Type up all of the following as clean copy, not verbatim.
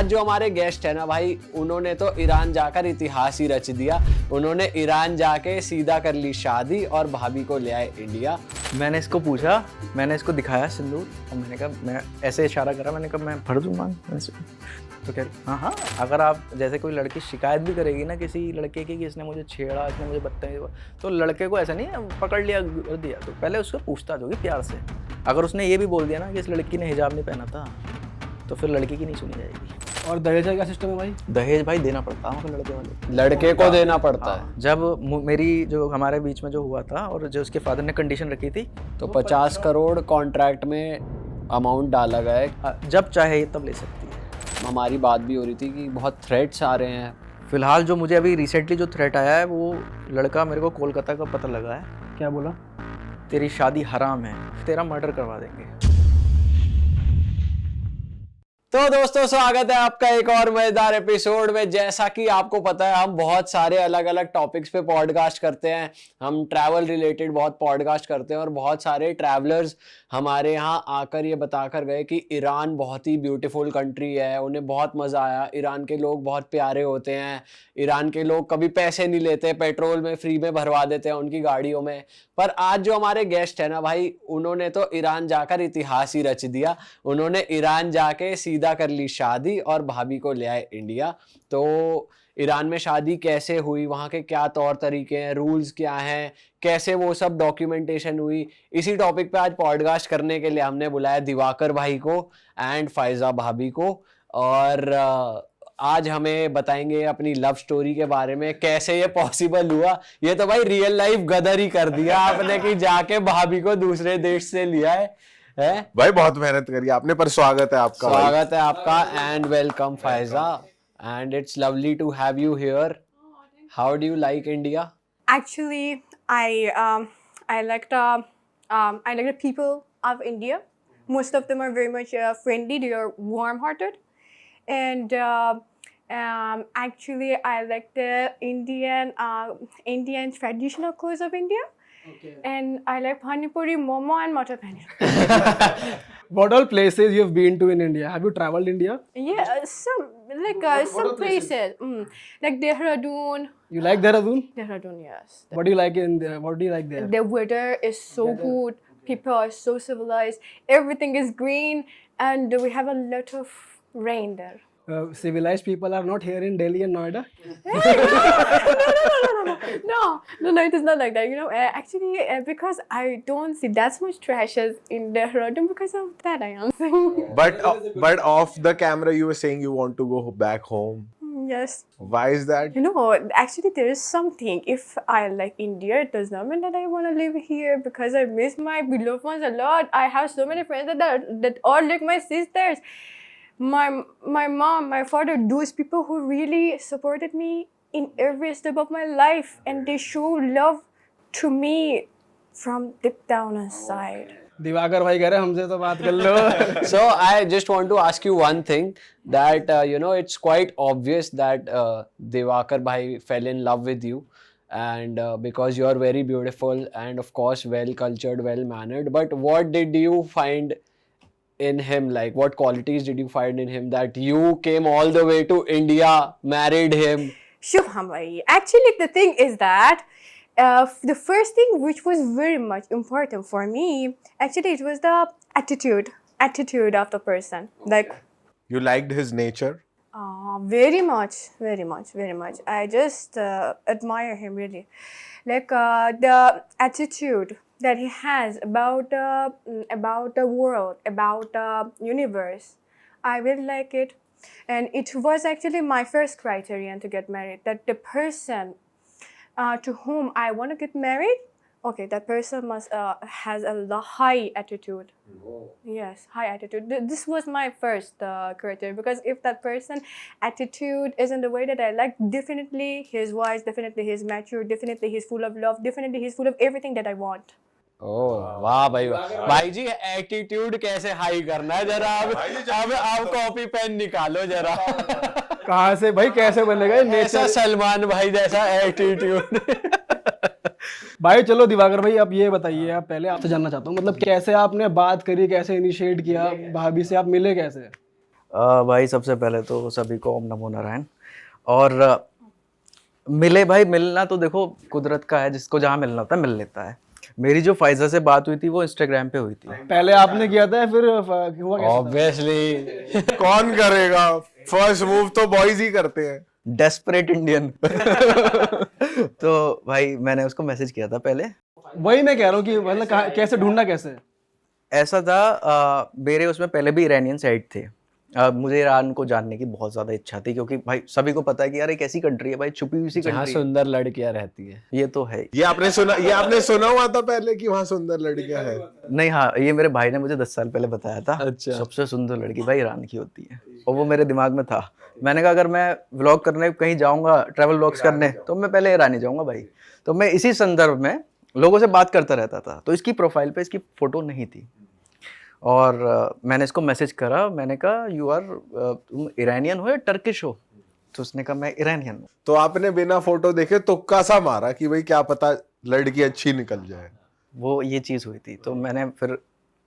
आज जो हमारे गेस्ट है ना भाई, उन्होंने तो ईरान जाकर इतिहास ही रच दिया। उन्होंने ईरान जाके सीधा कर ली शादी और भाभी को ले आए इंडिया। मैंने इसको पूछा, मैंने इसको दिखाया सिंदूर और मैंने कहा, मैं ऐसे इशारा करा, मैंने कहा मैं भर दूँ मांग ऐसे। तो कह रही हाँ, अगर आप जैसे कोई लड़की शिकायत भी करेगी ना किसी लड़के की कि इसने मुझे छेड़ा, इसने मुझे बदतमीजी, तो लड़के को ऐसा नहीं है पकड़ लिया कर दिया, तो पहले उसको पूछताछ होगी प्यार से। अगर उसने ये भी बोल दिया ना कि इस लड़की ने हिजाब नहीं पहना था, तो फिर लड़की की नहीं सुनी जाएगी। और दहेज का क्या सिस्टम है भाई? दहेज भाई देना पड़ता है लड़के वाले, लड़के को देना पड़ता है। जब मेरी जो हमारे बीच में जो हुआ था और जो उसके फादर ने कंडीशन रखी थी, तो 50 करोड़ कॉन्ट्रैक्ट में अमाउंट डाला गया है। जब चाहे तब ले सकती है। हमारी बात भी हो रही थी कि बहुत थ्रेट्स आ रहे हैं। फिलहाल जो मुझे अभी रिसेंटली जो थ्रेट आया है, वो लड़का मेरे को कोलकाता का पता लगा है। क्या बोला? तेरी शादी हराम है, तेरा मर्डर करवा देंगे। तो दोस्तों, स्वागत है आपका एक और मजेदार एपिसोड में। जैसा कि आपको पता है, हम बहुत सारे अलग अलग टॉपिक्स पे पॉडकास्ट करते हैं। हम ट्रैवल रिलेटेड बहुत पॉडकास्ट करते हैं और बहुत सारे ट्रैवलर्स हमारे यहाँ आकर ये बताकर गए कि ईरान बहुत ही ब्यूटीफुल कंट्री है, उन्हें बहुत मज़ा आया। ईरान के लोग बहुत प्यारे होते हैं। ईरान के लोग कभी पैसे नहीं लेते, पेट्रोल में फ्री में भरवा देते हैं उनकी गाड़ियों में। पर आज जो हमारे गेस्ट है ना भाई, उन्होंने तो ईरान जाकर इतिहास ही रच दिया। उन्होंने ईरान जाके सीधा कर ली शादी और भाभी को ले आए इंडिया। तो ईरान में शादी कैसे हुई, वहाँ के क्या तौर तरीके हैं, रूल्स क्या हैं, कैसे वो सब डॉक्यूमेंटेशन हुई, इसी टॉपिक पे आज पॉडकास्ट करने के लिए हमने बुलाया दिवाकर भाई को एंड फायजा भाभी को। और आज हमें बताएंगे अपनी लव स्टोरी के बारे में, कैसे ये पॉसिबल हुआ। ये तो भाई रियल लाइफ गदर ही कर दिया आपने कि जाके भाभी को दूसरे देश से लिया है भाई बहुत मेहनत करी आपने, पर स्वागत है आपका। स्वागत है आपका and welcome Faiza, and it's lovely to have you here. How do you like India? Actually, I like the people of India. Most of them are very much friendly. They are warm-hearted, and actually, I like the Indian traditional clothes of India. Okay. And I like pani puri, momo, and matar paneer. What all places you have been to in India? Have you traveled India? Yeah, some all places, like Dehradun. You like Dehradun? Dehradun, yes. What do you like in there? What do you like there? The weather is so good. People are so civilized. Everything is green, and we have a lot of rain there. Civilized people are not here in Delhi and Noida. No, it is not like that. You know, actually, because I don't see that much trashes in Dehradun, because of that I am saying. But off the camera you were saying you want to go back home. Yes. Why is that? You know, actually, there is something. If I like India, it does not mean that I want to live here, because I miss my beloved ones a lot. I have so many friends that are like my sisters. My mom, my father, those people who really supported me in every step of my life, and they show love to me from deep down inside. Diwakar भाई कह रहे हैं हमसे तो बात कर लो। So I just want to ask you one thing, that it's quite obvious that Divakar bhai fell in love with you, and because you are very beautiful and of course well cultured, well mannered. But what did you find in him? Like, what qualities did you find in him that you came all the way to India, married him? Shubham bhai, actually the thing is that the first thing which was very much important for me, actually it was the attitude of the person. Like, You liked his nature? very much. I just admire him really. Like the attitude that he has about the world, about the universe. I really like it, and it was actually my first criterion to get married. That the person to whom I want to get married, okay, that person must has a high attitude. Yes, high attitude. This was my first criteria, because if that person attitude isn't the way that I like, definitely he's wise, definitely he's mature, definitely he's full of love, definitely he's full of everything that I want. वाह भाई वाह। भाई जी, attitude कैसे high करना है जरा, अब copy pen निकालो जरा। कहाँ से भाई, कैसे बनेगा ऐसा सलमान भाई जैसा एटीट्यूड। भाई चलो दिवाकर भाई, आप ये बताइए, आप पहले आपसे जानना चाहता हूँ, मतलब कैसे आपने बात करी, कैसे इनिशिएट किया भाभी से, आप मिले कैसे? भाई सबसे पहले तो सभी को ओम नमो नारायण। और मिले भाई, मिलना तो देखो कुदरत का है, जिसको जहाँ मिलना होता है मिल लेता है। मेरी जो फाइजा से बात हुई थी वो इंस्टाग्राम पे हुई थी। पहले आपने किया था फिर हुआ कैसे था? ऑब्वियसली कौन करेगा? फर्स्ट मूव तो बॉयज ही करते हैं। Desperate Indian. तो भाई मैंने उसको मैसेज किया था पहले। वही मैं कह रहा हूँ कि मतलब कैसे ढूंढना कैसे? ऐसा था मेरे उसमें पहले भी ईरानियन साइड थे। मुझे ईरान को जानने की बहुत ज़्यादा इच्छा थी, क्योंकि भाई सभी को पता है कि यार एक ऐसी कंट्री है भाई, छुपी हुई सी जहाँ कंट्री है। सुंदर लड़कियां रहती है। ये तो है। ये आपने सुना हुआ था पहले कि वहाँ सुंदर लड़कियां हैं? नहीं, हाँ, ये मेरे भाई ने मुझे 10 साल पहले बताया था। अच्छा। सबसे सुंदर लड़की भाई ईरान की होती है, और वो मेरे दिमाग में था। मैंने कहा अगर मैं व्लॉग करने कहीं जाऊंगा, ट्रैवल व्लॉग्स करने, तो मैं पहले ईरान ही जाऊंगा भाई। तो मैं इसी संदर्भ में लोगों से बात करता रहता था। तो इसकी प्रोफाइल पे इसकी फोटो नहीं थी, और मैंने इसको मैसेज करा। मैंने कहा तुम ईरानियन हो या टर्किश हो? तो उसने कहा मैं ईरानियन हूँ। तो आपने बिना फोटो देखे तुक्का सा मारा कि भाई क्या पता लड़की अच्छी निकल जाए। वो ये चीज़ हुई थी। तो मैंने फिर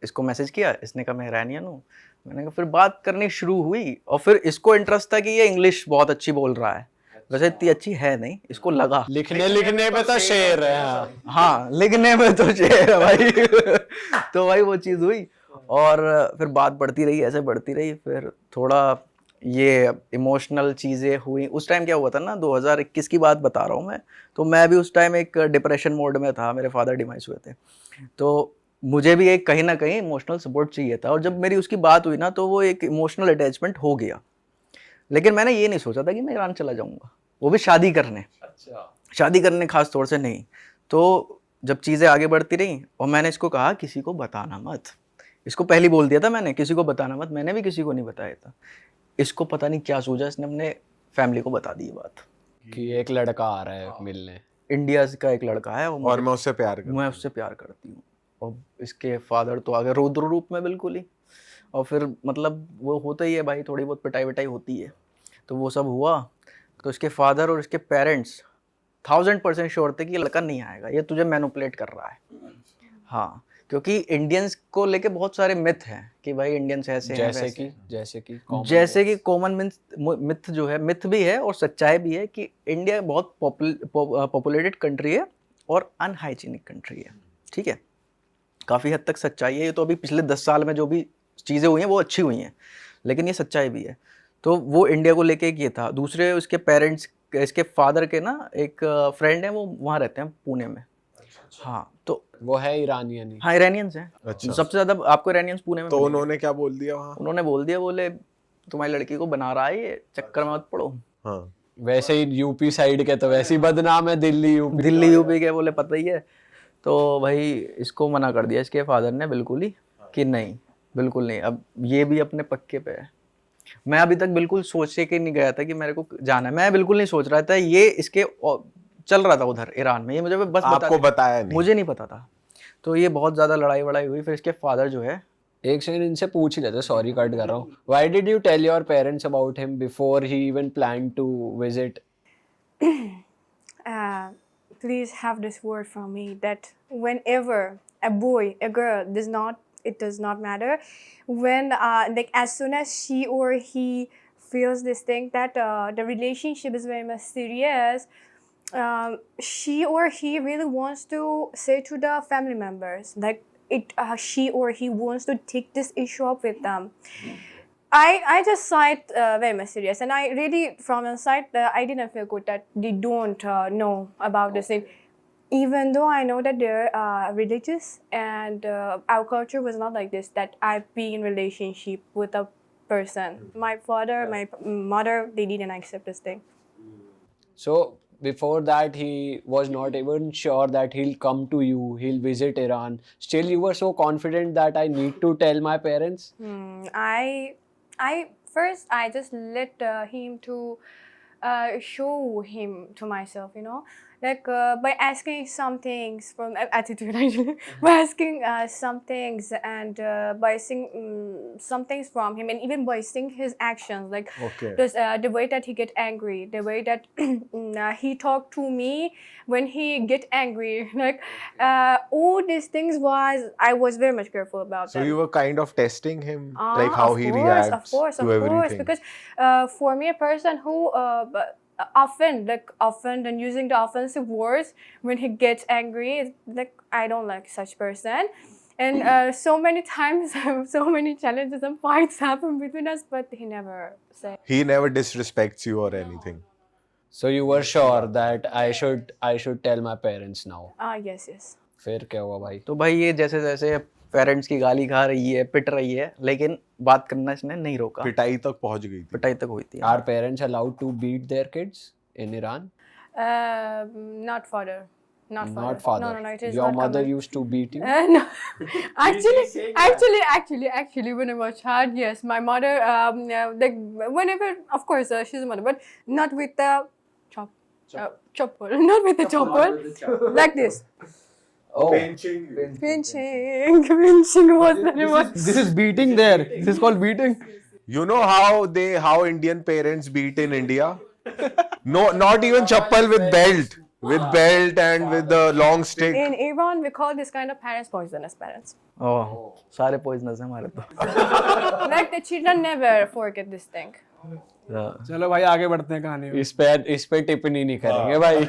इसको मैसेज किया, इसने कहा मैं ईरानियन हूँ। मैंने कहा, फिर बात करनी शुरू हुई, और फिर इसको इंटरेस्ट था कि ये इंग्लिश बहुत अच्छी बोल रहा है। वैसे इतनी अच्छी है नहीं, इसको लगा। लिखने पे तो शेर है। हाँ। हाँ, लिखने में तो शेर है भाई। तो भाई वो चीज़ हुई, और फिर बात बढ़ती रही, ऐसे बढ़ती रही। फिर थोड़ा ये इमोशनल चीज़ें हुई। उस टाइम क्या हुआ था ना, 2021 की बात बता रहा हूँ मैं। तो मैं भी उस टाइम एक डिप्रेशन मोड में था, मेरे फादर डिमाइस हुए थे। तो मुझे भी एक कहीं ना कहीं इमोशनल सपोर्ट चाहिए था, और जब मेरी उसकी बात हुई ना, तो वो एक इमोशनल अटैचमेंट हो गया। लेकिन मैंने ये नहीं सोचा था कि मैं ईरान चला जाऊँगा, वो भी शादी करने। शादी करने खास तौर से नहीं। तो जब चीज़ें आगे बढ़ती रहीं, और मैंने इसको कहा किसी को बताना मत। इसको पहले बोल दिया था मैंने, किसी को बताना मत। मैंने भी किसी को नहीं बताया था। इसको पता नहीं क्या सूझा, इसने अपने फैमिली को बता दी ये बात कि एक लड़का आ रहा है मिलने। इंडिया का एक लड़का है, और मैं उससे प्यार करती हूँ। और इसके फादर तो आ गए रौद्र रूप में बिल्कुल ही। और फिर मतलब वो होता ही है भाई, थोड़ी बहुत पिटाई विटाई होती है। तो वो सब हुआ। तो इसके फादर और इसके पेरेंट्स 1000% श्योर थे कि ये लड़का नहीं आएगा, ये तुझे मैनिपुलेट कर रहा है। हाँ, क्योंकि इंडियंस को लेके बहुत सारे मिथ हैं कि भाई इंडियंस ऐसे हैं, जैसे कि कॉमन मिथ जो है, मिथ भी है और सच्चाई भी है, कि इंडिया बहुत पॉपुलेटेड कंट्री है और अनहाइजीनिक कंट्री है। ठीक है, काफ़ी हद तक सच्चाई है। ये तो अभी पिछले 10 साल में जो भी चीज़ें हुई हैं वो अच्छी हुई हैं, लेकिन ये सच्चाई भी है। तो वो इंडिया को लेके एक ये था। दूसरे उसके पेरेंट्स, इसके फादर के ना एक फ्रेंड है, वो वहाँ रहते हैं पुणे में। हाँ, तो वो है ईरानियन ही। हाँ, ईरानियंस हैं। अच्छा। सबसे ज़्यादा आपको ईरानियंस पुणे में तो मिलेंगे। उन्होंने क्या बोल दिया वहाँ? उन्होंने बोल दिया, बोले तुम्हारी लड़की को बना रहा है, ये चक्कर में मत पड़ो। हाँ। वैसे ही यूपी साइड के तो वैसे ही बदनाम है, दिल्ली यूपी के बोले पता ही है। तो भाई इसको मना कर दिया इसके फादर ने बिल्कुल ही, कि नहीं, बिल्कुल नहीं। अब ये भी अपने पक्के पे है। मैं अभी तक बिल्कुल सोच के नहीं गया था कि मेरे को जाना है। मैं बिल्कुल नहीं सोच रहा था। ये इसके चल रहा था उधर ईरान में, ये मुझे बस आपको बताया नहीं? मुझे नहीं पता था। तो ये बहुत ज़्यादा लड़ाई वड़ाई हुई। फिर इसके फादर जो है, एक सेकंड इनसे पूछ ही लेते, सॉरी कट कर रहा हूँ। Why did you tell your parents about him before he even plan to visit? Please have this word from me that whenever a boy, a girl, it does not matter, when like as soon as she or he feels this thing that the relationship is very much serious, she or he really wants to say to the family members, like she or he wants to take this issue up with them. I just saw it very much serious, and I really from inside I didn't feel good that they don't know about this thing, even though I know that they're religious, and our culture was not like this, that I be in relationship with a person. My father, my mother, they didn't accept this thing. So before that he was not even sure that he'll come to you, he'll visit Iran. Still you were so confident that I need to tell my parents? I first I just let him to show him to myself, you know, like by asking some things from attitude actually, by asking some things and by seeing some things from him, and even by seeing his actions, like Okay. just the way that he get angry, the way that he talk to me when he get angry, like all these things I was very much careful about So them. you were kind of testing him, like how he reacts to everything. Because for me, a person who often and using the offensive words when he gets angry, like I don't like such person. And so many times, so many challenges and fights happen between us, but he never said. He never disrespects you or anything. So you were sure that I should tell my parents now. Yes, yes. फिर क्या हुआ भाई? तो भाई ये जैसे जैसे parents की गाली खा रही है, पिट रही है, लेकिन बात करना इसने नहीं रोका। पिटाई तक पहुंच गई थी। पिटाई तक हुई थी। Are parents allowed to beat their kids in Iran? Not father. Not father. Not father. No, it is Your not mother common. used to beat you? No. actually, when I was child, yes, my mother, like whenever, of course, she's a mother, but not with the chopper, not with the chopper, like this. Oh. Pinching was the name. This is beating there. This is called beating. You know how Indian parents beat in India? No, not even chappal, with belt. With belt and with the long stick. In Iran, we call this kind of parents poisonous parents. ओह, सारे poisonous हैं हमारे तो। Like the children never forget this thing. चलो भाई आगे बढ़ते हैं कहानी में। इस पे टिप्पणी नहीं करेंगे भाई।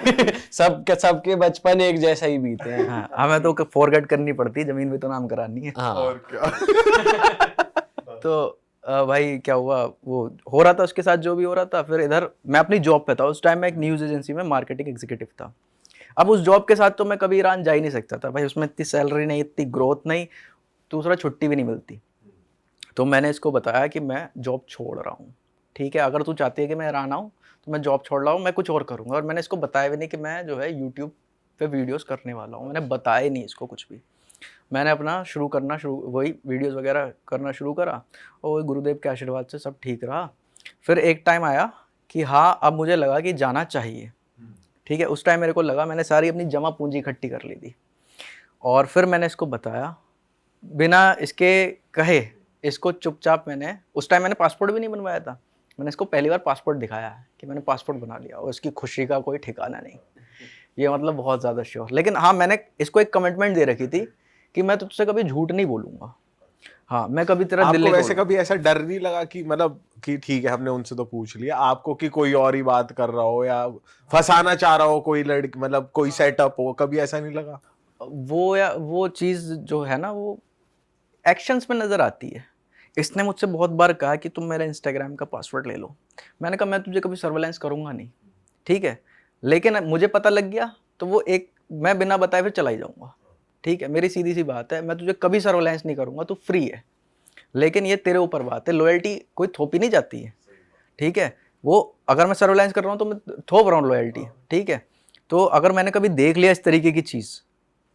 सबके बचपन एक जैसा ही बीते हैं। हाँ, हमें तो फॉरगेट करनी पड़ती, जमीन भी तो नाम करानी है। हाँ। और क्या? तो भाई क्या हुआ, वो हो रहा था उसके साथ जो भी हो रहा था। फिर इधर मैं अपनी जॉब पे था, उस टाइम मैं एक न्यूज़ एजेंसी में मार्केटिंग एग्जीक्यूटिव था। अब उस जॉब के साथ तो मैं कभी ईरान जा ही नहीं सकता था भाई, उसमें इतनी सैलरी नहीं, इतनी ग्रोथ नहीं, दूसरा छुट्टी भी नहीं मिलती। तो मैंने इसको बताया कि मैं जॉब छोड़ रहा हूँ, ठीक है, अगर तू चाहती है कि मैं ईरान आऊँ तो मैं जॉब छोड़ रहा हूँ, मैं कुछ और करूँगा। और मैंने इसको बताया भी नहीं कि मैं जो है यूट्यूब पे वीडियोस करने वाला हूँ, मैंने बताया ही नहीं इसको कुछ भी। मैंने अपना वही वीडियोस वगैरह करना शुरू करा, और गुरुदेव के आशीर्वाद से सब ठीक रहा। फिर एक टाइम आया कि हाँ, अब मुझे लगा कि जाना चाहिए, ठीक है। उस टाइम मेरे को लगा, मैंने सारी अपनी जमा पूंजी इकट्ठी कर ली थी, और फिर मैंने इसको बताया बिना इसके कहे, इसको चुपचाप मैंने, उस टाइम मैंने पासपोर्ट भी नहीं बनवाया था, मैंने इसको पहली बार पासपोर्ट दिखाया है कि मैंने पासपोर्ट बना लिया, और इसकी खुशी का कोई ठिकाना नहीं। ये मतलब बहुत ज़्यादा श्योर। लेकिन हाँ, मैंने इसको एक कमिटमेंट दे रखी थी कि मैं तुझसे कभी झूठ नहीं बोलूँगा। हाँ, मैं कभी तेरा दिल आपको नहीं वैसे कभी ऐसा डर नहीं लगा कि मतलब कि ठीक है हमने उनसे तो पूछ लिया, आपको कि कोई और ही बात कर रहा हो या फंसाना चाह रहा हो कोई लड़की, मतलब कोई सेटअप हो, कभी ऐसा नहीं लगा? वो चीज़ जो है ना, वो एक्शंस में नज़र आती है। इसने मुझसे बहुत बार कहा कि तुम मेरा इंस्टाग्राम का पासवर्ड ले लो। मैंने कहा मैं तुझे कभी सर्वेलेंस करूँगा नहीं, ठीक है, लेकिन मुझे पता लग गया तो वो मैं बिना बताए फिर चला ही जाऊँगा, ठीक है। मेरी सीधी सी बात है, मैं तुझे कभी सर्वेलेंस नहीं करूँगा, तू फ्री है। लेकिन ये तेरे ऊपर बात है, लॉयल्टी कोई थोपी नहीं जाती है, ठीक है। वो अगर मैं सर्वेलेंस कर रहा हूँ तो मैं थोप रहा हूँ लॉयल्टी, ठीक है। तो अगर मैंने कभी देख लिया इस तरीके की चीज़,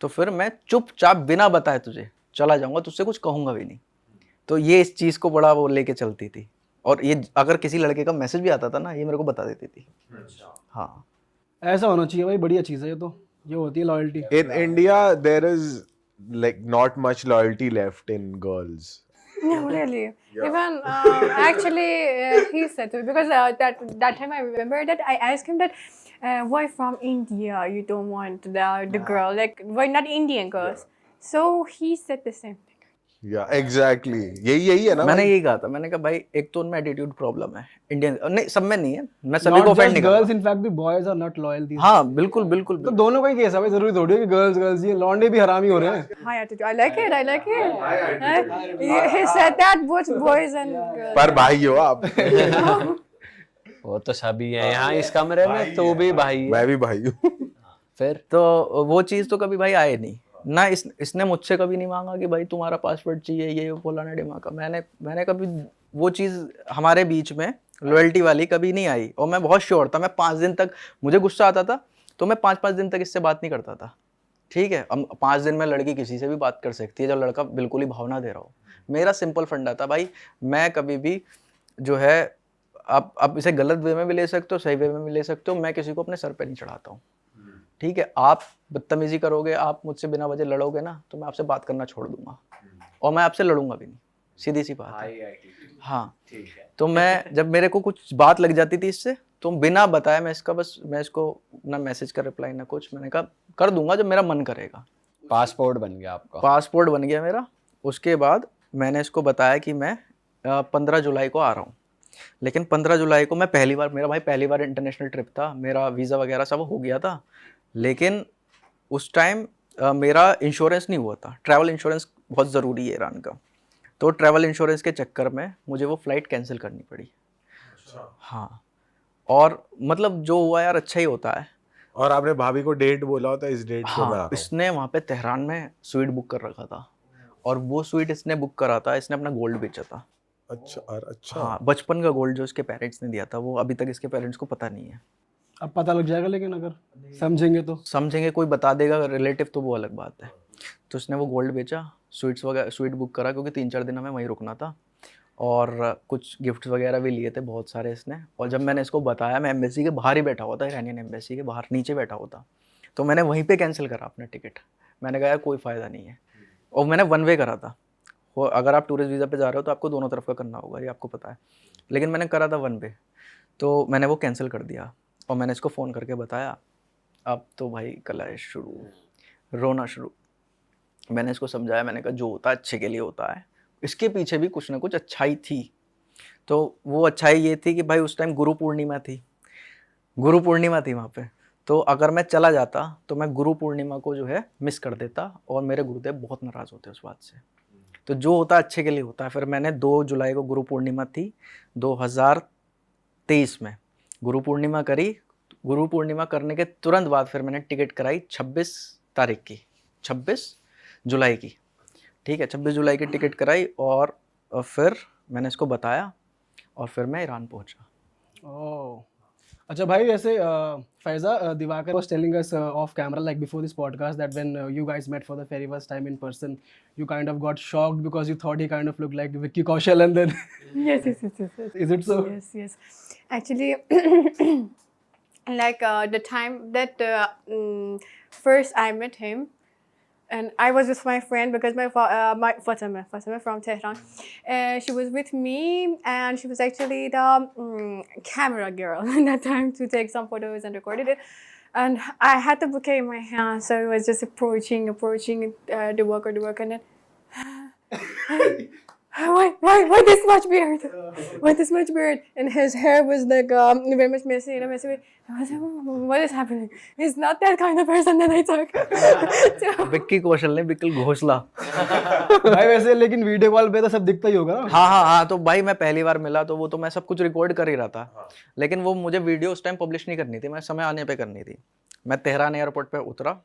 तो फिर मैं चुपचाप बिना बताए तुझे चला जाऊँगा, तुझसे कुछ कहूँगा भी नहीं। तो ये इस चीज़ को बड़ा वो लेके चलती थी, और ये अगर किसी लड़के का मैसेज भी आता था ना, ये मेरे को बता देती थी। हाँ, ऐसा होना चाहिए भाई, बढ़िया चीज़ है ये तो, ये होती है loyalty. In India there is like not much loyalty left in girls. No, really. Even actually, he said to me, because that time I remember that I asked him that why from India you don't want the girl, like why not Indian girls? So he said the same thing. Yeah, exactly. यही है ना। मैंने भाई? यही कहा था, मैंने कहा भाई एक तो उनमें एटीट्यूड प्रॉब्लम है, इंडियन नहीं, सब में नहीं है, मैं सभी को ऑफेंड नहीं कर girls, in fact the boys are not loyal. हाँ, बिल्कुल बिल्कुल। तो दोनों का ही केस है भाई, जरूरी थोड़ी है कि गर्ल्स ये लौंडे भी हरामी हो रहे हैं। High attitude. I like it. He said that both boys and girls. पर भाई हो आप। वो तो सभी है यहाँ इस कमरे में, तो भी भाई है। मैं भी भाई हूँ। फिर तो वो चीज़ तो कभी भाई आए नहीं ना, इसने मुझसे कभी नहीं मांगा कि भाई तुम्हारा पासवर्ड चाहिए, ये बोलाना डिमा का। मैंने कभी वो चीज़ हमारे बीच में लॉयल्टी वाली कभी नहीं आई, और मैं बहुत श्योर था। मैं 5 दिन तक, मुझे गुस्सा आता था तो मैं 5-5 दिन तक इससे बात नहीं करता था, ठीक है। अब 5 दिन में लड़की किसी से भी बात कर सकती है जब लड़का बिल्कुल ही भावना दे रहा हो। मेरा सिंपल फंडा था भाई, मैं कभी भी जो है, आप इसे गलत वे में भी ले सकते हो, सही वे में भी ले सकते हो, मैं किसी को अपने सर पे नहीं चढ़ाता हूँ, ठीक है, आप बदतमीजी करोगे, आप मुझसे बिना वजह लड़ोगे ना, तो मैं आपसे बात करना छोड़ दूंगा और मैं आपसे लड़ूंगा भी नहीं, सीधी सी बात है। हाँ, तो मैं जब मेरे को कुछ बात लग जाती थी इससे, तो बिना बताए मैं इसको ना मैसेज का रिप्लाई ना कुछ, मैंने कहा कर दूंगा जब मेरा मन करेगा। पासपोर्ट बन गया आपका। पासपोर्ट बन गया मेरा। उसके बाद मैंने इसको बताया कि मैं 15 जुलाई को आ रहा हूँ, लेकिन 15 जुलाई को मैं पहली बार इंटरनेशनल ट्रिप था, मेरा वीज़ा वगैरह सब हो गया था, लेकिन उस टाइम मेरा इंश्योरेंस नहीं हुआ था। ट्रैवल इंश्योरेंस बहुत ज़रूरी है ईरान का, तो ट्रैवल इंश्योरेंस के चक्कर में मुझे वो फ़्लाइट कैंसिल करनी पड़ी। हाँ, और मतलब जो हुआ यार अच्छा ही होता है। और आपने भाभी को डेट बोला होता इस डेट को मैं आ रहा हाँ, हूँ। इसने वहाँ पे तेहरान में स्वीट बुक कर रखा था, और वो स्वीट इसने बुक करा था, इसने अपना गोल्ड बेचा था। अच्छा। हाँ, बचपन का गोल्ड जो इसके पेरेंट्स ने दिया था, वो अभी तक इसके पेरेंट्स को पता नहीं है। अब पता लग जाएगा, लेकिन अगर समझेंगे तो। समझेंगे, कोई बता देगा रिलेटिव, तो वो अलग बात है। तो उसने वो गोल्ड बेचा, स्वीट बुक करा, क्योंकि 3-4 दिन हमें वहीं रुकना था, और कुछ गिफ्ट्स वगैरह भी लिए थे बहुत सारे इसने। और जब मैंने इसको बताया, मैं एम्बेसी के बाहर ही बैठा हुआ था, ईरानियन एम्बेसी के बाहर नीचे बैठा हुआ था, तो मैंने वहीं पे कैंसिल करा अपना टिकट। मैंने कहा यार कोई फ़ायदा नहीं है, और मैंने 1 वे करा था। वो अगर आप टूरिस्ट वीज़ा पे जा रहे हो तो आपको दोनों तरफ का करना होगा, ये आपको पता है, लेकिन मैंने करा था 1 वे, तो मैंने वो कैंसिल कर दिया। और मैंने इसको फ़ोन करके बताया, अब तो भाई कलेश शुरू, रोना शुरू। मैंने इसको समझाया, मैंने कहा जो होता है अच्छे के लिए होता है, इसके पीछे भी कुछ ना कुछ अच्छाई थी। तो वो अच्छाई ये थी कि भाई उस टाइम गुरु पूर्णिमा थी वहाँ पे, तो अगर मैं चला जाता तो मैं गुरु पूर्णिमा को जो है मिस कर देता, और मेरे गुरुदेव बहुत नाराज़ होते उस बात से। तो जो होता है अच्छे के लिए होता है। फिर मैंने 2 जुलाई को, गुरु पूर्णिमा थी 2023 में, गुरु पूर्णिमा करी। गुरु पूर्णिमा करने के तुरंत बाद फिर मैंने टिकट कराई 26 तारीख की, 26 जुलाई की, ठीक है, 26 जुलाई की टिकट कराई, और फिर मैंने इसको बताया, और फिर मैं ईरान पहुंचा। ओह, अच्छा भाई, ऐसे Faiza, Diwakar was telling us off camera, like before this podcast, that when you guys met for the very first time in person, you kind of got shocked because you thought he kind of looked like Vicky Kaushal, and then Yes. is it so? Yes. Actually, like the time that first I met him, and I was with my friend because my Fatima from Tehran, she was with me, and she was actually the camera girl at that time to take some photos and recorded it. And I had the bouquet in my hand, so I was just approaching the worker, and then why this much beard? Why this much beard? And his hair was like very much messy. I was like, what is happening? He's not that kind of person that I took. So, Vicky Kaushal ने बिल्कुल घोषला। भाई वैसे लेकिन video call पे तो सब दिखता ही होगा ना। हाँ, तो भाई मैं पहली बार मिला, तो वो तो मैं सब कुछ रिकॉर्ड कर ही रहा था, लेकिन वो मुझे वीडियो उस टाइम पब्लिश नहीं करनी थी, मैं समय आने पे करनी थी। मैं तेहरान एयरपोर्ट पे उतरा,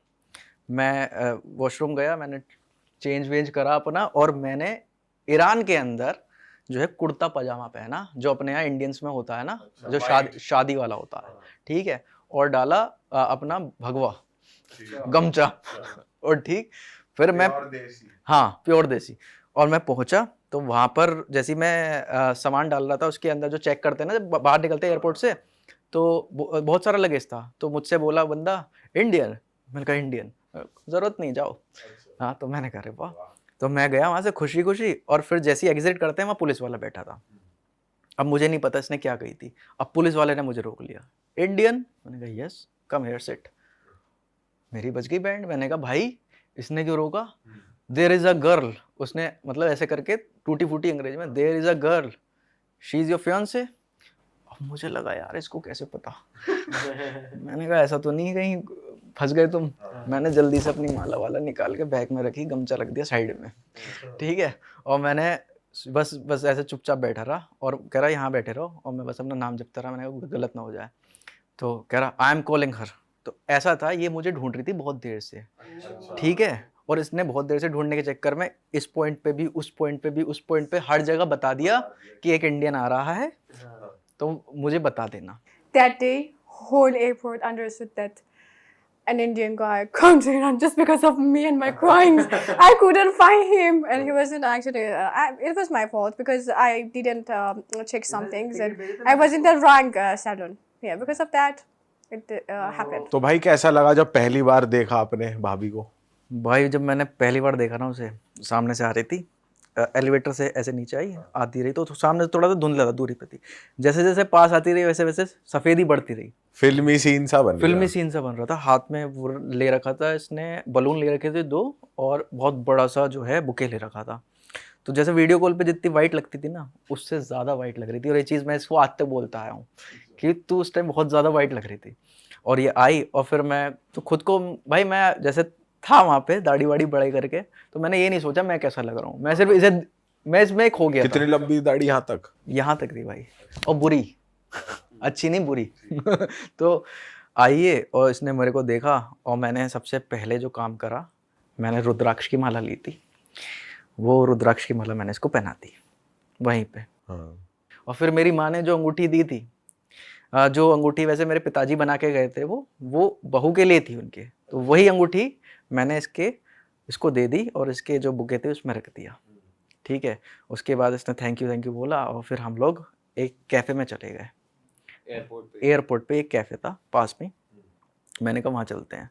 मैं वॉशरूम गया, मैंने चेंज वेंज करा अपना, और मैंने ईरान के अंदर जो है कुर्ता पजामा पहना, जो अपने यहाँ इंडियंस में होता है ना, जो शादी वाला होता है, ठीक है, और डाला अपना भगवा गमछा, और ठीक, फिर मैं, हाँ प्योर देसी, और मैं पहुंचा। तो वहाँ पर जैसे मैं सामान डाल रहा था, उसके अंदर जो चेक करते हैं ना जब बाहर निकलते हैं एयरपोर्ट से, तो बहुत सारा लगेज था, तो मुझसे बोला बंदा इंडियन, मैंने कहा इंडियन, ज़रूरत नहीं, जाओ। हाँ, तो मैंने कहा अरे वाह, तो मैं गया वहाँ से खुशी, और फिर जैसे ही एग्जिट करते हैं वहाँ पुलिस वाला बैठा था। अब मुझे नहीं पता इसने क्या कही थी, अब पुलिस वाले ने मुझे रोक लिया, इंडियन, मैंने कहा यस, कम हियर सिट। मेरी बज गई बैंड, मैंने कहा भाई इसने क्यों रोका? देयर इज़ अ गर्ल, उसने मतलब ऐसे करके टूटी फूटी अंग्रेजी में, there is a girl, she is your fiancee. अब मुझे लगा यार इसको कैसे पता। मैंने कहा ऐसा तो नहीं कहीं फंस गए तुम? मैंने जल्दी से अपनी माला वाला निकाल के बैग में रखी, गमछा रख दिया साइड में, ठीक है, और मैंने बस ऐसे चुपचाप बैठा रहा, और कह रहा यहाँ बैठे रहो, और मैं बस अपना नाम जपता रहा, मैंने कहा गलत ना हो जाए। तो कह रहा आई एम कॉलिंग हर। तो ऐसा था, ये मुझे ढूंढ रही थी बहुत देर से, ठीक है, और इसने बहुत देर से ढूंढने के चक्कर में इस पॉइंट पे भी, उस पॉइंट पे भी, उस पॉइंट पे हर जगह बता दिया कि एक इंडियन आ रहा है, तो मुझे बता देना। that day, whole airport understood that an Indian guy come to Iran just because of me and my crimes. I couldn't find him, and he wasn't actually. It was my fault because I didn't check some things, and I was in the wrong salon. Yeah, because of that, it happened. तो भाई कैसा लगा जब पहली बार देखा आपने भाभी को? भाई जब मैंने पहली बार देखा ना उसे, सामने से आ रही थी, एलिवेटर से ऐसे नीचे आई, आती रही तो सामने थोड़ा सा धुंधला था, दूरी पे थी, जैसे जैसे पास आती रही वैसे वैसे सफ़ेदी बढ़ती रही, फिल्मी सीन सा बन फिल्मी गया। सीन सा बन रहा था। हाथ में वो ले रखा था इसने, बलून ले रखे थे 2 और बहुत बड़ा सा जो है बुके ले रखा था। तो जैसे वीडियो कॉल पे जितनी वाइट लगती थी ना, उससे ज़्यादा वाइट लग रही थी। और ये चीज़ मैं इसको आज तक बोलता आया हूँ कि तू उस टाइम बहुत ज़्यादा वाइट लग रही थी। और ये आई और फिर मैं तो खुद को, भाई मैं जैसे था वहाँ पे दाढ़ी वाड़ी बड़े करके, तो मैंने ये नहीं सोचा मैं कैसा लग रहा हूँ, मैं सिर्फ इसे, मैं इसमें खो गया था। कितनी लंबी दाढ़ी यहाँ तक? यहाँ तक थी भाई, और बुरी, अच्छी नहीं बुरी। तो आइए, और इसने मेरे को देखा और मैंने सबसे पहले जो काम करा, मैंने रुद्राक्ष की माला ली थी। वो रुद्राक्ष की माला मैंने इसको पहना दी वहीं पे। हाँ। और फिर मेरी माँ ने जो अंगूठी दी थी, जो अंगूठी वैसे मेरे पिताजी बना के गए थे, वो बहू के लिए थी उनके, तो वही अंगूठी मैंने इसको दे दी और इसके जो बुके थे उसमें रख दिया। ठीक है, उसके बाद इसने थैंक यू बोला और फिर हम लोग एक कैफ़े में चले गए। एयरपोर्ट पे एक कैफ़े था पास में, मैंने कहा वहाँ चलते हैं।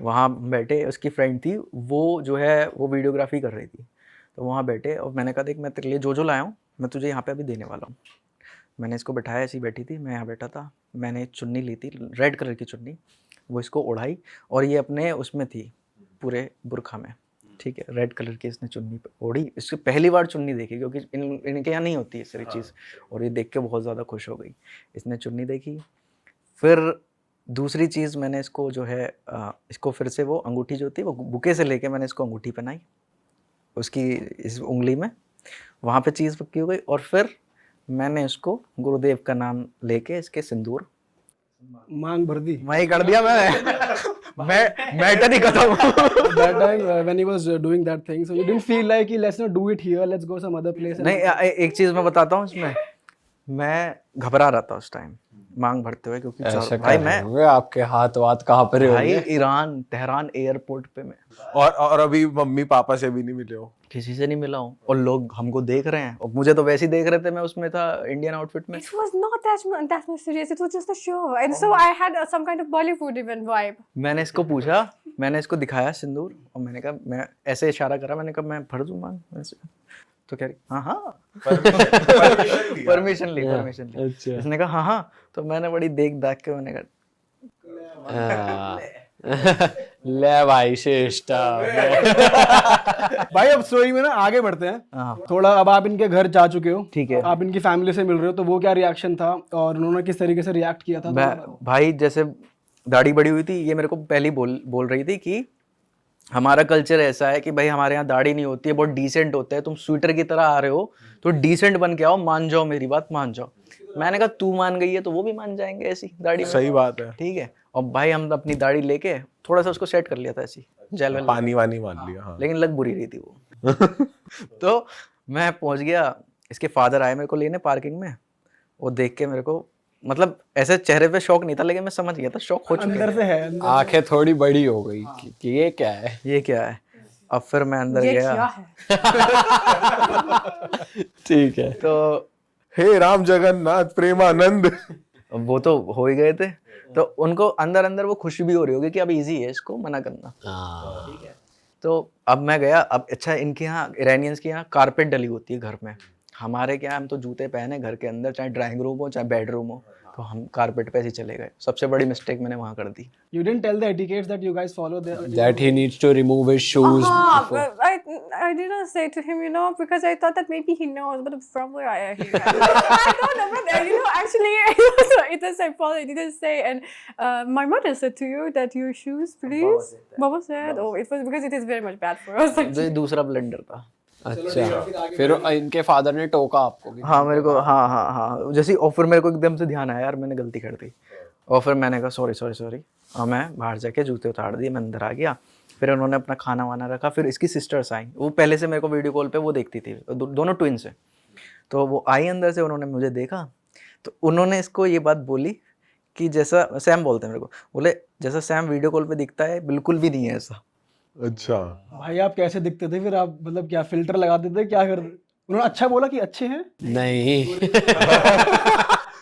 वहाँ बैठे, उसकी फ्रेंड थी वो जो है वो वीडियोग्राफी कर रही थी, तो वहाँ बैठे और मैंने कहा देख मैं तेरे लिए जो लाया हूँ मैं तुझे यहाँ पे अभी देने वाला हूँ। मैंने इसको बिठाया, ऐसी बैठी थी, मैं यहाँ बैठा था, मैंने एक चुन्नी ली थी रेड कलर की चुन्नी, वो इसको ओढ़ाई और ये अपने उसमें थी पूरे बुरखा में। ठीक है, रेड कलर की इसने चुन्नी ओढ़ी। इसकी पहली बार चुन्नी देखी क्योंकि इनके यहाँ नहीं होती है सारी चीज़, और ये देख के बहुत ज़्यादा खुश हो गई। इसने चुन्नी देखी, फिर दूसरी चीज़ मैंने इसको जो है इसको फिर से वो अंगूठी जो थी वो बुके से लेके मैंने इसको अंगूठी पहनाई उसकी इस उंगली में, वहाँ पे चीज़ पक्की हो गई। और फिर मैंने इसको गुरुदेव का नाम लेके इसके सिंदूर मांग भर दी। वही कर दिया मैं मैटर ही खत्म। That time when he was doing that thing, so you didn't feel like let's not do it here, let's go some other place. नहीं, एक चीज़ मैं बताता हूँ इसमें, मैं घबरा रहा था उस टाइम मांग भरते हुए, क्योंकि ऐसा भाई कर मैं रहे होंगे, आपके हाथ वाथ कहाँ पर भाई होंगे? ईरान तेहरान एयरपोर्ट पे मैं और अभी मम्मी पापा से भी नहीं मिले हो? किसी से नहीं मिला हूँ और लोग हमको देख रहे हैं, और मुझे तो वैसे ही देख रहे थे, मैं उसमें था इंडियन आउटफिट में। It was not that much serious. It was just a show, and so I had some kind of Bollywood even vibe. मैंने इसको पूछा, मैंने इसको दिखाया सिंदूर और मैंने कहा, मैं ऐसे इशारा करा, मैंने कहा मैं भर दूँ मांग ऐसे, तो कह रही हाँ परमिशन ली। अच्छा। इसने कहा हाँ, तो मैंने बड़ी देख के मैंने कहा ले भाई श्रेष्ठ। भाई अब स्टोरी में ना आगे बढ़ते हैं हाँ। थोड़ा। अब आप इनके घर जा चुके हो, ठीक है। आप इनकी फैमिली से मिल रहे हो, तो वो क्या रिएक्शन था और उन्होंने किस तरीके से रिएक्ट किया था? भाई जैसे दाढ़ी बड़ी हुई थी, ये मेरे को पहले बोल रही थी कि हमारा कल्चर ऐसा है कि भाई हमारे यहाँ दाढ़ी नहीं होती है, बहुत डिसेंट होता है, तुम स्वीटर की तरह आ रहे हो तो डिसेंट बन के आओ, मान जाओ मेरी बात, मान जाओ। मैंने कहा तू मान गई है तो वो भी मान जाएंगे ऐसी दाढ़ी में। सही बात है। ठीक है, और भाई हम अपनी दाढ़ी लेके थोड़ा सा उसको सेट कर लिया था ऐसी, जेल वेल, पानी वानी मान लिया। हाँ। लेकिन लग बुरी रही थी वो। तो मैं पहुंच गया, इसके फादर आए मेरे को लेने पार्किंग में, वो देख के मेरे को, मतलब ऐसे चेहरे पे शौक नहीं था, लेकिन मैं समझ गया था शौक हो चुका अंदर से है, अंदर आंखें थोड़ी बड़ी हो गई कि ये क्या है, ये क्या है। अब फिर मैं अंदर ये गया, क्या है? ठीक है। तो हे राम जगन्नाथ प्रेमानंद। वो तो हो ही गए थे, तो उनको अंदर अंदर वो खुशी भी हो रही होगी कि अब इजी है इसको मना करना। हाँ। तो अब मैं गया, अब अच्छा इनके यहाँ इरानियंस के यहाँ कारपेट डली होती है घर में, हमारे क्या हम तो जूते पहने घर के अंदर, चाहे ड्राइंग रूम हो चाहे बेडरूम हो, तो हम कारपेट पे ऐसे चले गए। सबसे बड़ी मिस्टेक मैंने वहाँ कर दी। You didn't tell the etiquettes that you guys follow there. That he needs to remove his shoes before. But I didn't say to him, because I thought that maybe he knows, but probably I don't know, but actually it was I probably didn't say, and my mother said to you that your shoes, please. Baba said, oh, it was because it is very much bad for us. तो ये दूसरा blender था। अच्छा, फिर इनके father ने टोका आपको कि हाँ मेरे को, हाँ जैसे, और फिर मेरे को एकदम से ध्यान आया यार मैंने गलती कर दी, और फिर मैंने कहा सॉरी, और मैं बाहर जाके जूते उतार दिए, मैं अंदर आ गया। फिर उन्होंने अपना खाना वाना रखा, फिर इसकी सिस्टर्स आई, वो पहले से मेरे को वीडियो कॉल पे वो देखती थी, दोनों ट्विन्स है, तो वो आई अंदर से, उन्होंने मुझे देखा, तो उन्होंने इसको ये बात बोली कि जैसा सैम बोलते हैं मेरे को, बोले जैसा सैम वीडियो कॉल पे दिखता है बिल्कुल भी नहीं है ऐसा। अच्छा भाई आप कैसे दिखते थे फिर? आप मतलब क्या फिल्टर लगाते थे, क्या करते? उन्होंने अच्छा बोला कि अच्छे हैं? नहीं।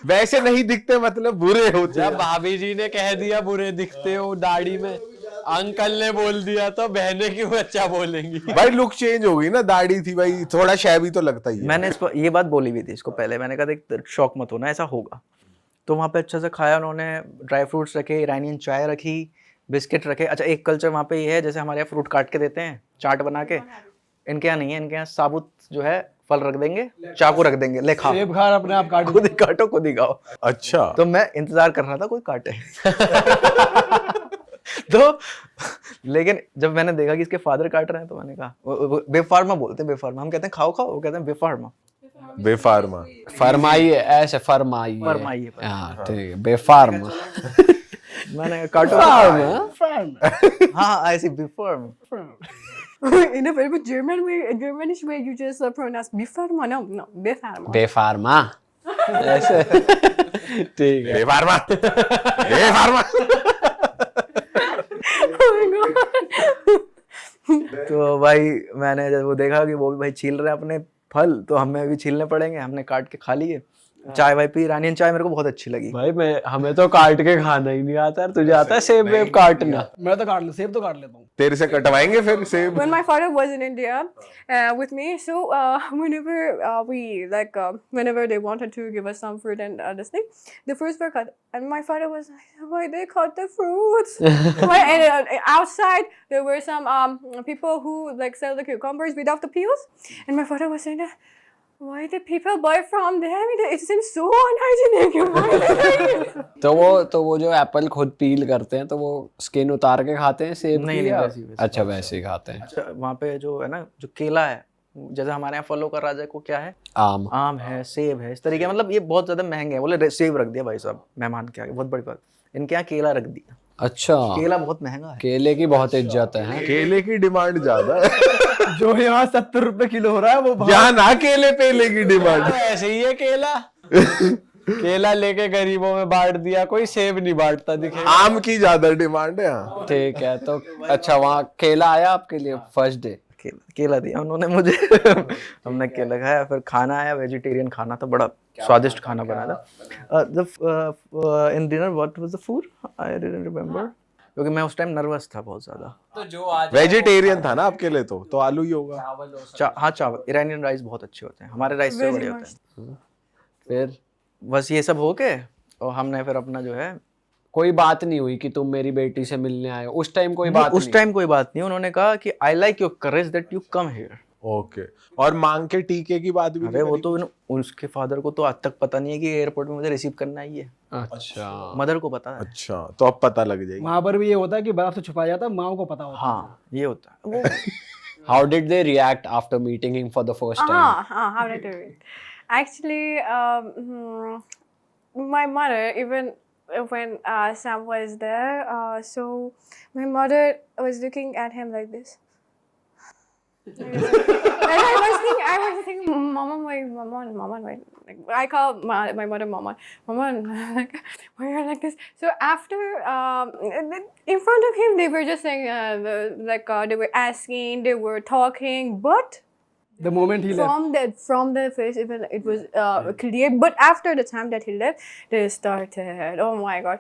वैसे नहीं दिखते मतलब बुरे होते जब हैं। भाभी जी ने कह दिया बुरे दिखते हो दाढ़ी में, अंकल ने बोल दिया तो बहनें क्यों अच्छा बोलेंगी? भाई लुक चेंज हो गई ना, दाढ़ी थी भाई, थोड़ा शैबी तो लगता ही है। मैंने इसको ये बात बोली भी थी इसको पहले, मैंने कहा देख शौक मत होना, ऐसा होगा। तो वहाँ पे अच्छे से खाया उन्होंने, ड्राई फ्रूट्स रखे, ईरानियन चाय रखी, बिस्किट रखे। अच्छा एक कल्चर वहाँ पे ये है, जैसे हमारे यहाँ फ्रूट काट के देते हैं चाट बना के, इनके यहाँ नहीं है, इनके यहाँ साबुत जो है फल रख देंगे, चाकू रख देंगे, ले खा, सेब खा रहा अपने आप काट खुद ही काटो खुद ही खाओ। अच्छा तो मैं इंतजार कर रहा था कोई काटे। तो लेकिन जब मैंने देखा कि इसके फादर काट रहे हैं तो मैंने कहा, बेफार्मा बोलते हैं, बेफार्मा, हम कहते हैं खाओ खाओ, वो कहते हैं बेफार्मा। बेफार्मा। फरमाइए, ऐसे फरमाइए। फरमाइए। हाँ ठीक है, बेफार्मा। मैंने काटो। हाँ ऐसी बेफार्मा। In a very German way, Germanish way, you just pronounce Bifarma. No, Bifarma. बेफार्मा ऐसे। ठीक है। बेफार्मा। बेफार्मा। Oh my god. तो भाई मैंने जब वो देखा कि वो भी भाई छील रहे हैं अपने फल, तो हमें भी छीलने पड़ेंगे, हमने काट के खा लिए। चाय वाय पी, ईरानियन चाय मेरे को बहुत अच्छी लगी। भाई हमें तो काट के खाना ही नहीं आता, तुझे आता है सेब वेब काटना? मैं तो काट ले, सेब तो काट लेता हूँ। तेरे से कटवाएंगे फिर सेब। When my father was in India with me, so whenever whenever they wanted to give us some fruit and this thing, the fruits were cut, and my father was like, "Why they cut the fruits?" Why? And outside there were some people who like sell the cucumbers without the peels, and my father was saying that, why do people buy from them? It seems so unhygienic. Why do they do it? तो वो जो Apple खुद पील करते हैं तो वो skin उतार के खाते हैं सेब नहीं, की नहीं, या- वैसे ही- अच्छा वैसे ही खाते हैं। अच्छा वहाँ पे जो है ना, जो केला है, जैसे हमारे यहाँ फलों का राजा को क्या है, आम। आम है, सेब है, इस तरीके, मतलब ये बहुत ज्यादा महंगे हैं। बोले सेब रख दिया भाई साहब मेहमान के आगे, बहुत बड़ी बात। इनके यहाँ केला रख दिया। अच्छा, केला बहुत महंगा है। केले की बहुत इज्जत है। केले की डिमांड ज्यादा है। जो यहाँ 70 रुपए किलो हो रहा है वो यहाँ ना केले पेले की डिमांड। ऐसे ही है केला। केला लेके गरीबों में बांट दिया, कोई सेब नहीं बांटता दिखे। आम की ज्यादा डिमांड है यहाँ। ठीक है, तो अच्छा वहाँ केला आया आपके लिए फर्स्ट डे? केला दिया उन्होंने मुझे। हमने केला खाया, फिर खाना आया, वेजिटेरियन खाना था, बड़ा स्वादिष्ट खाना बना था। In dinner what was the food, I didn't remember, क्योंकि मैं उस टाइम नर्वस था बहुत ज्यादा। तो जो आज वेजिटेरियन था ना आपके लिए, तो आलू ही होगा। हाँ चावल, ईरानियन राइस बहुत अच्छे होते हैं, हमारे राइस से बड़े होते हैं। फिर बस ये सब हो के और हमने फिर अपना जो है, कोई बात नहीं हुई कि तुम मेरी बेटी से मिलने आए हो? उस टाइम कोई बात उस टाइम कोई बात नहीं। उन्होंने कहा कि I like your courage that you come here. Okay. और मांग के टीके की बात भी अरे वो तो उसके फादर को तो आज तक पता नहीं है कि एयरपोर्ट में मुझे रिसीव करना ही है। अच्छा, मदर को पता है। अच्छा, तो अब पता लग जाएगी। वहाँ पर भी ये होता है कि बर्फ से छुपाया जाता है, माँ को पता होता है। हाँ ये होता है। वो how did they react after meeting him for the first time? How did I do it? Actually, my mother, even when Sam was there, so my mother was looking at him like this. And I was thinking, Mama, wait. Like, I call my mother Mama, like, why are you like this? So after, in front of him, they were just saying, they were asking, they were talking, but The moment he left. from the face, even it was clear. But after the time that he left, they started. Oh my God.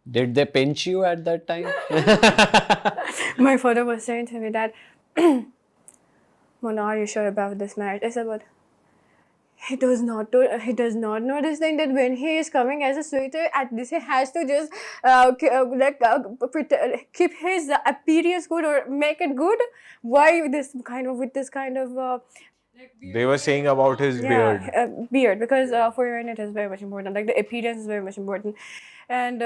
Did they pinch you at that time? My father was saying to me that, Mona, are you sure about this marriage? I said, but he does not know this thing, that when he is coming as a suitor, at least he has to just keep his appearance good or make it good. Why with this kind of They were saying about his beard. beard, because for Iran it is very much important. Like the appearance is very much important, and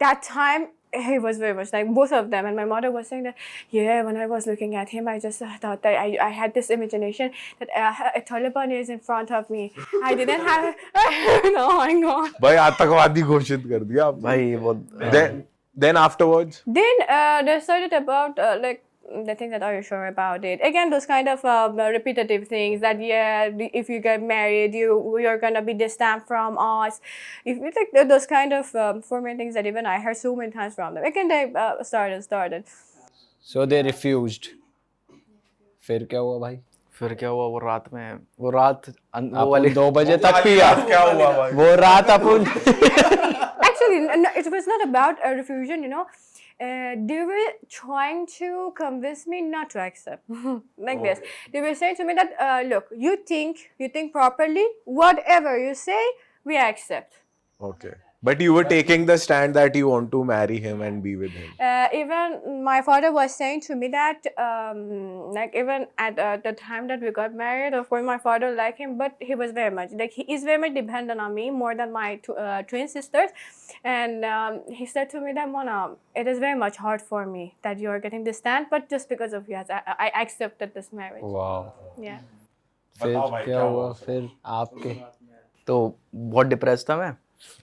that time he was very much like both of them. And my mother was saying that, yeah, when I was looking at him, I just thought that I had this imagination that a Taliban is in front of me. I didn't have. No, my God. भाई आतंकवादी घोषित कर दिया आपने। भाई वो Then afterwards, Then they started about the thing that, are you sure about it? Again, those kind of repetitive things that, yeah, if you get married, you're gonna be distant from us. If you like those kind of formal things that even I heard so many times from them. Again, they started. So they refused. फिर क्या हुआ भाई? फिर क्या हुआ, वो रात वो अपन वाली 2 बजे तक पिया। क्या हुआ भाई? वो रात अपन Actually, no, it was not about a refusion, you know. They were trying to convince me not to accept. Like this. They were saying to me that, look, you think properly, whatever you say, we accept. Okay. But you were taking the stand that you want to marry him and be with him. Even my father was saying to me that, like even at the time that we got married, of course my father liked him, but he was very much like he is very much dependent on me more than my twin sisters, and he said to me that Mona, it is very much hard for me that you are getting this stand, but just because of you, I accepted this marriage. वाह। Yeah. फिर बताओ भाई, क्या क्या हुआ हुआ? फिर आपके? तो बहुत डिप्रेस था मैं।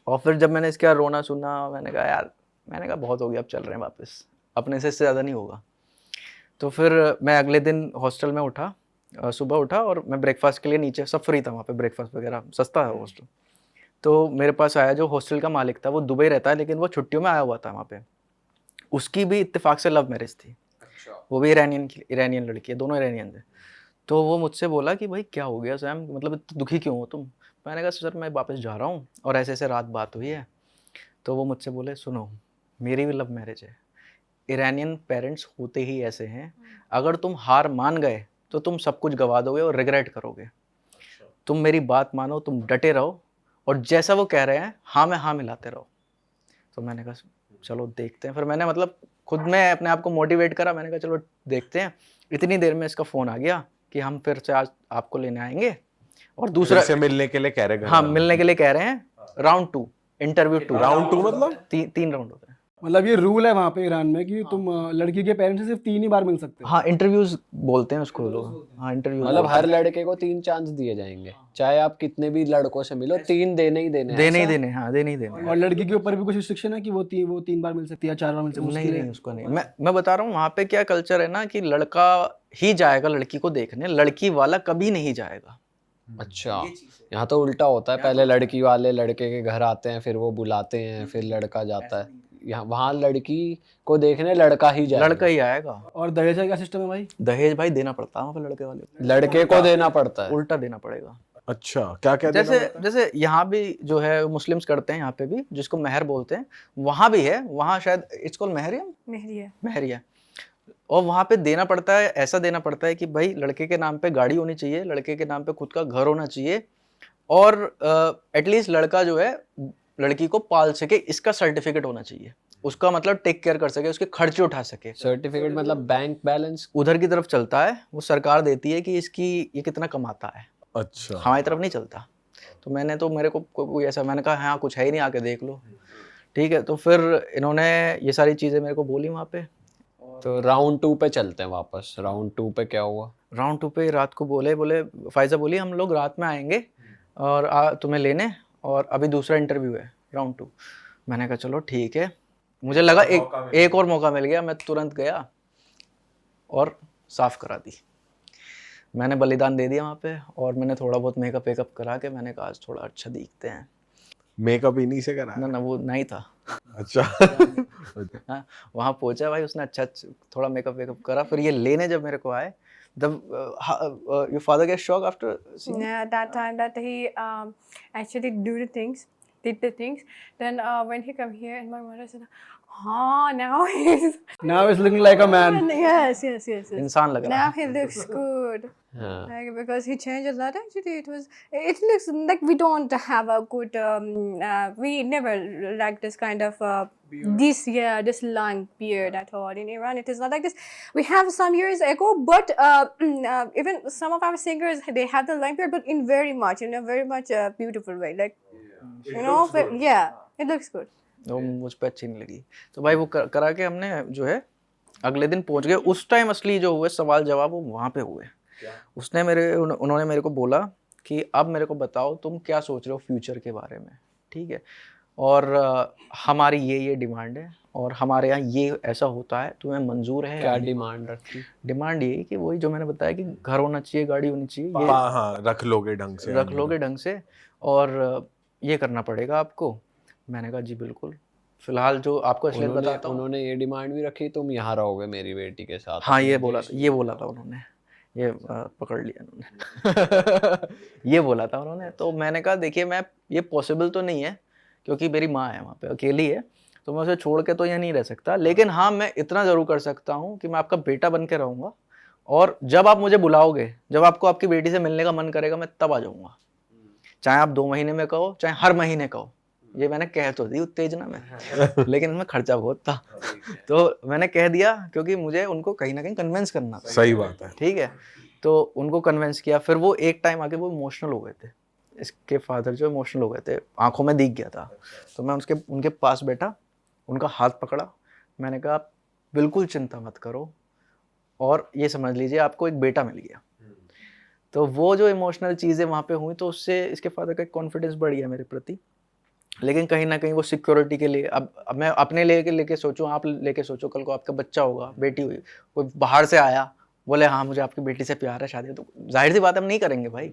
और फिर जब मैंने इसका रोना सुना, मैंने कहा यार, मैंने कहा बहुत हो गया, अब चल रहे हैं वापस, अपने से इससे ज़्यादा नहीं होगा। तो फिर मैं अगले दिन हॉस्टल में उठा, सुबह उठा और मैं ब्रेकफास्ट के लिए नीचे, सब फ्री था वहाँ पे, ब्रेकफास्ट वगैरह सस्ता है हॉस्टल। तो मेरे पास आया जो हॉस्टल का मालिक था, वो दुबई रहता है लेकिन वो छुट्टियों में आया हुआ था वहाँ पे। उसकी भी इत्तेफाक से लव मैरिज थी, वो भी ईरानियन लड़की है, दोनों ईरानियन थे। तो वो मुझसे बोला कि भाई क्या हो गया सैम, मतलब इतना दुखी क्यों हो तुम? मैंने कहा सर मैं वापस जा रहा हूँ और ऐसे ऐसे रात बात हुई है। तो वो मुझसे बोले सुनो, मेरी भी लव मैरिज है, ईरानियन पेरेंट्स होते ही ऐसे हैं, अगर तुम हार मान गए तो तुम सब कुछ गवा दोगे और रिग्रेट करोगे। तुम मेरी बात मानो, तुम डटे रहो और जैसा वो कह रहे हैं हाँ में हाँ मिलाते रहो। तो मैंने कहा चलो देखते हैं। फिर मैंने मतलब खुद में अपने आप को मोटिवेट करा, मैंने कहा चलो देखते हैं। इतनी देर में इसका फ़ोन आ गया कि हम फिर से आज आपको लेने आएंगे और दूसरा से मिलने के लिए कह रहे हैं। हाँ, मिलने के लिए कह रहे हैं। Round 2, interview 2। राउंड 2 मतलब 3 राउंड होते हैं। मतलब ये रूल है वहाँ पे ईरान में कि तुम लड़की के पेरेंट्स से सिर्फ 3 ही बार मिल सकते हो। हाँ, इंटरव्यूज बोलते हैं उसको लोग। हाँ, इंटरव्यू मतलब हर लड़के को 3 चांस दिए जाएंगे, चाहे आप कितने भी लड़कों से मिलो, 3 देने ही देने हैं, देने ही ऐसा? देने, हाँ देने ही देने। और लड़की के ऊपर भी कुछ रिस्ट्रिक्शन है कि वो 3 बार मिल सकती है या 4 बार मिल सकती है? नहीं नहीं, उसको नहीं। मैं बता रहा हूँ वहाँ पे क्या कल्चर है ना कि लड़का ही जाएगा लड़की को देखने, लड़की वाला कभी नहीं जाएगा। अच्छा, यहाँ तो उल्टा होता है, पहले लड़की वाले लड़के के घर आते हैं, फिर वो बुलाते हैं, फिर लड़का जाता है। यहाँ वहाँ लड़की को देखने लड़का ही जाएगा। लड़का ही आएगा। और दहेज का क्या सिस्टम है भाई? दहेज भाई देना पड़ता है वहाँ पे लड़के वाले को, लड़के को देना पड़ता है। उल्टा देना पड़ेगा। अच्छा, क्या क्या जैसे यहाँ भी जो है मुस्लिम्स करते हैं, यहाँ पे भी जिसको महर बोलते हैं, वहाँ भी है। वहाँ शायद इट्स कॉल्ड महरिया। और वहाँ पे देना पड़ता है, ऐसा देना पड़ता है कि भाई लड़के के नाम पे गाड़ी होनी चाहिए, लड़के के नाम पे खुद का घर होना चाहिए, और एटलीस्ट लड़का जो है लड़की को पाल सके, इसका सर्टिफिकेट होना चाहिए। उसका मतलब टेक केयर कर सके, उसके खर्चे उठा सके। सर्टिफिकेट मतलब बैंक बैलेंस उधर की तरफ चलता है, वो सरकार देती है कि इसकी ये कितना कमाता है। अच्छा, हमारी तरफ नहीं चलता। तो मेरे को कोई ऐसा, मैंने कहा हाँ कुछ है ही नहीं, आके देख लो। ठीक है, तो फिर इन्होंने ये सारी चीज़ें मेरे को बोली वहाँ पे। तो राउंड 2 पे चलते हैं वापस। राउंड 2 पे क्या हुआ? राउंड 2 पे रात को बोले फायजा बोली हम लोग रात में आएंगे और तुम्हें लेने, और अभी दूसरा इंटरव्यू है राउंड 2। मैंने कहा चलो ठीक है। मुझे लगा एक और मौका मिल गया, मैं तुरंत गया और साफ करा दी। मैंने बलिदान दे दिया वहाँ पे, और मैंने थोड़ा बहुत मेकअप वेकअप करा के मैंने कहा आज थोड़ा अच्छा दिखते हैं। मेकअप इन्हीं से करा? ना वो नहीं था। अच्छा। हाँ, वहाँ पहुंचा भाई, उसने अच्छा थोड़ा मेकअप वेकअप करा। फिर ये लेने जब मेरे को आए, your father get shocked after seeing? Yeah, that time that he actually did the things. Then when he come here, and my mother said, "Huh, now he's Now he's looking like a man. yes. इंसान लग रहा Now है। he looks good." हाँ, Like, because he changed a lot. Actually, it looks like we don't have a good we never like this kind of this long beard at all in Iran. It is not like this. We have some years ago, but even some of our singers, they have the long beard, but in a very much beautiful way. Like yeah, it looks good. वो मुझ पे अच्छी नहीं लगी। तो भाई वो करा के हमने जो है अगले दिन पहुंच गए। उस टाइम असली जो हुए सवाल जवाब वो वहाँ पे हुए। उन्होंने मेरे को बोला कि अब मेरे को बताओ तुम क्या सोच रहे हो फ्यूचर के बारे में, ठीक है, और हमारी ये डिमांड है, और हमारे यहाँ ये ऐसा होता है, तुम्हें मंजूर है? क्या डिमांड रखी? डिमांड यही कि वही जो मैंने बताया कि घर होना चाहिए, गाड़ी होनी चाहिए, ये हाँ, रख लोगे ढंग से, और ये करना पड़ेगा आपको। मैंने कहा जी बिल्कुल, फिलहाल जो आपको असलियत बताता हूँ। उन्होंने ये डिमांड भी रखी, तुम यहाँ रहोगे मेरी बेटी के साथ? हाँ, ये बोला था उन्होंने। ये पकड़ लिया उन्होंने ये बोला था उन्होंने। तो मैंने कहा देखिए मैं ये पॉसिबल तो नहीं है क्योंकि मेरी माँ है वहाँ पे, अकेली है, तो मैं उसे छोड़ के तो यहाँ नहीं रह सकता, लेकिन हाँ मैं इतना ज़रूर कर सकता हूँ कि मैं आपका बेटा बन के रहूँगा और जब आप मुझे बुलाओगे, जब आपको आपकी बेटी से मिलने का मन करेगा, मैं तब आ जाऊँगा, चाहे आप 2 महीने में कहो चाहे हर महीने कहो। ये मैंने कह तो दी उत्तेजना में लेकिन इसमें खर्चा बहुत था तो मैंने कह दिया क्योंकि मुझे उनको कहीं ना कहीं कन्विंस करना था। सही बात है। ठीक है, तो उनको कन्विंस किया। फिर वो एक टाइम आके वो इमोशनल हो गए थे, इसके फादर जो इमोशनल हो गए थे, आंखों में दिख गया था। तो मैं उनके पास बैठा, उनका हाथ पकड़ा, मैंने कहा बिल्कुल चिंता मत करो और ये समझ लीजिए आपको एक बेटा मिल गया। तो वो जो इमोशनल चीज़ें वहाँ पे हुई तो उससे इसके फादर का कॉन्फिडेंस बढ़ गया मेरे प्रति। लेकिन कहीं ना कहीं वो सिक्योरिटी के लिए, अब मैं अपने लेके सोचूं, आप लेके सोचो, कल को आपका बच्चा होगा, बेटी हुई, कोई बाहर से आया बोले हाँ मुझे आपकी बेटी से प्यार है, शादी है, तो जाहिर सी बात हम नहीं करेंगे भाई।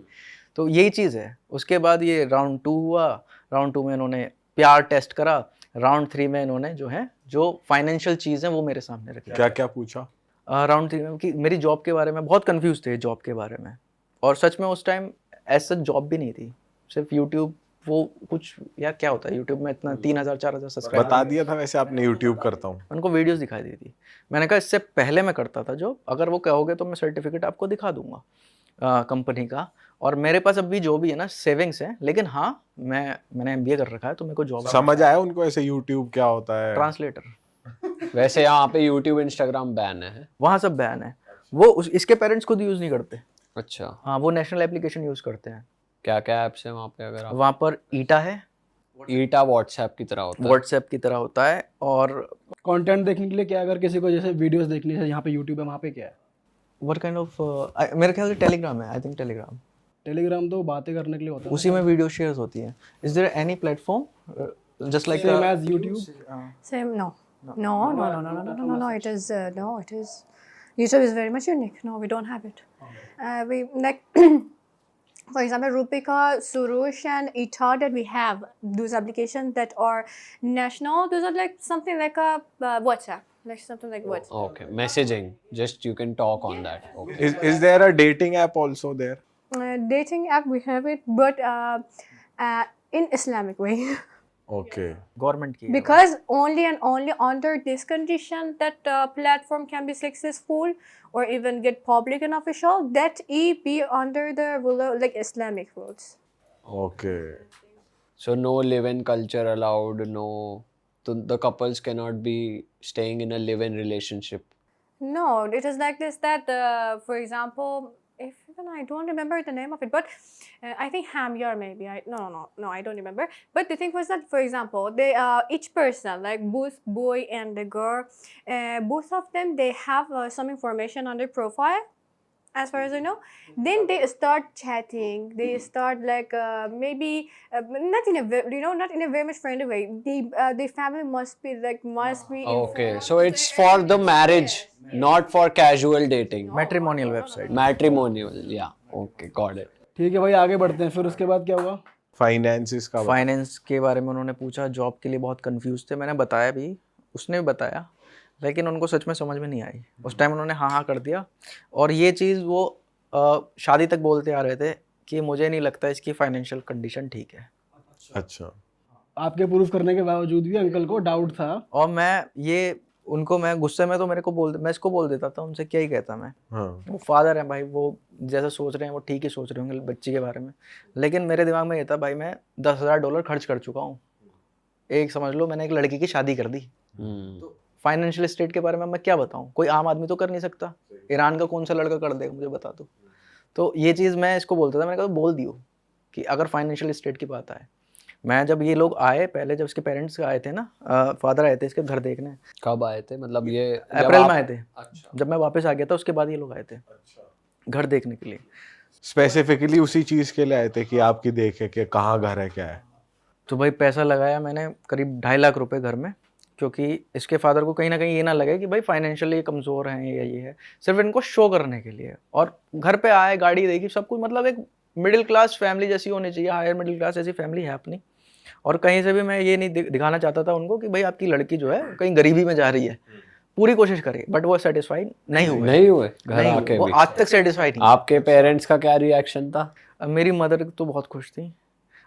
तो यही चीज़ है। उसके बाद ये राउंड 2 हुआ, राउंड 2 में इन्होंने प्यार टेस्ट करा, राउंड 3 में इन्होंने जो फाइनेंशियल चीज़ है वो मेरे सामने रखी। क्या क्या पूछा? राउंड 3 में कि मेरी जॉब के बारे में, बहुत कंफ्यूज थे जॉब के बारे में, और सच में उस टाइम ऐसा जॉब भी नहीं थी, सिर्फ यूट्यूब, वो कुछ यार क्या होता है यूट्यूब में इतना 3000-4000 सब्सक्राइबर। बता दिया था वैसे आपने यूट्यूब करता हूँ। उनको वीडियोस दिखाई दी थी। मैंने कहा इससे पहले मैं करता था जॉब, अगर वो कहोगे तो मैं सर्टिफिकेट आपको दिखा दूंगा कंपनी का, और मेरे पास अभी जो भी है ना सेविंग्स है, लेकिन हाँ मैंने MBA कर रखा है तो मेरे को जॉब। समझ आया उनको ऐसे यूट्यूब क्या होता है? ट्रांसलेटर। वैसे यहाँ पे यूट्यूब इंस्टाग्राम बैन है। वहाँ सब बैन है। वो इसके पेरेंट्स खुद यूज़ नहीं करते। अच्छा, हाँ, वो नेशनल एप्लीकेशन यूज़ करते हैं। क्या क्या ऐप्स है वहाँ पे? अगर आप वहाँ पर ईटा है, ईटा व्हाट्सएप की तरह होता है। व्हाट्सएप की तरह होता है, और कंटेंट देखने के लिए क्या, अगर किसी को जैसे वीडियोस देखनी है, यहाँ पे यूट्यूब है, वहाँ पे क्या है? व्हाट काइंड ऑफ, मेरे ख्याल से टेलीग्राम है, आई थिंक टेलीग्राम। टेलीग्राम तो बातें करने के लिए होता है, उसी में वीडियो शेयर्स होती है। Is there any platform just like same as YouTube? Same, no. No. It is, no, it is. YouTube is very much unique. No, we don't have it. We like, for example, Rupika, Surush, and Ita that we have, those applications that are national, those are like something like a WhatsApp, like something like WhatsApp. Okay, messaging. Just you can talk on that. Okay. Is there a dating app also there? Dating app we have it, but in Islamic way. Okay. Government की है। Because only and only under this condition that platform can be successful or even get public and official, that it be under the rule of, like Islamic rules. Okay. So no live-in culture allowed. No, so the couples cannot be staying in a live-in relationship. No, it is like this that, for example, if even I don't remember the name of it, but I think Hamyar maybe. No, I don't remember. But the thing was that, for example, they each person, like both boy and the girl, both of them, they have some information on their profile, as far as I know. Then they start chatting. They start like maybe not in a not in a very much friendly way. Their family must be Okay, so it's for the marriage, not for casual dating. Matrimonial website. Matrimonial, yeah. Okay, got it. ठीक है भाई, आगे बढ़ते हैं। फिर उसके बाद क्या हुआ? फाइनेंसिस का फाइनेंस के बारे में उन्होंने पूछा, जॉब के लिए बहुत कंफ्यूज थे, मैंने बताया भी, उसने भी बताया, लेकिन उनको सच में समझ में नहीं आई। उस टाइम उन्होंने हाँ कर दिया, और ये चीज़ वो शादी तक बोलते आ रहे थे कि मुझे नहीं लगता इसकी फाइनेंशियल कंडीशन ठीक है। अच्छा। आपके प्रूफ करने के बावजूद भी अंकल को डाउट था। और मैं गुस्से में तो मैं इसको बोल देता था, उनसे क्या ही कहता मैं। हाँ। वो फादर है भाई, वो जैसा सोच रहे हैं वो ठीक ही सोच रहे होंगे बच्ची के बारे में, लेकिन मेरे दिमाग में ये था भाई मैं $10,000 खर्च कर चुका हूँ, एक समझ लो मैंने एक लड़की की शादी कर दी। फाइनेंशियल स्टेट के बारे में मैं क्या बताऊँ, कोई आम आदमी तो कर नहीं सकता, ईरान का कौन सा लड़का कर देगा मुझे बता दो। तो ये चीज़ मैं इसको बोलता था, मैंने कहा बोल दियो कि अगर फाइनेंशियल स्टेट की बात आए। मैं जब ये लोग आए, पहले जब इसके पेरेंट्स आए थे ना, फादर आए थे इसके घर देखने। कब आए थे? मतलब ये अप्रैल में आए थे। जब मैं वापस आ गया था उसके बाद ये लोग आए थे घर देखने के लिए। स्पेसिफिकली उसी चीज के लिए आए थे कि आपकी देखे कि कहाँ घर है क्या है? तो भाई पैसा लगाया मैंने करीब 2.5 लाख रुपए घर में, क्योंकि इसके फादर को कहीं ना कहीं ये ना लगे कि भाई फाइनेंशियली कमज़ोर हैं ये है, सिर्फ इनको शो करने के लिए। और घर पे आए, गाड़ी देखी, सब कुछ, मतलब एक मिडिल क्लास फैमिली जैसी होनी चाहिए, हायर मिडिल क्लास ऐसी फैमिली है अपनी। और कहीं से भी मैं ये नहीं दिखाना चाहता था उनको कि भाई आपकी लड़की जो है कहीं गरीबी में जा रही है। पूरी कोशिश करी बट वो सेटिस्फाइड नहीं हुए। नहीं हुए घर नहीं आके हुए, वो भी? आज तक सेटिस्फाइड नहीं। आपके पेरेंट्स का क्या रिएक्शन था? मेरी मदर तो बहुत खुश थी,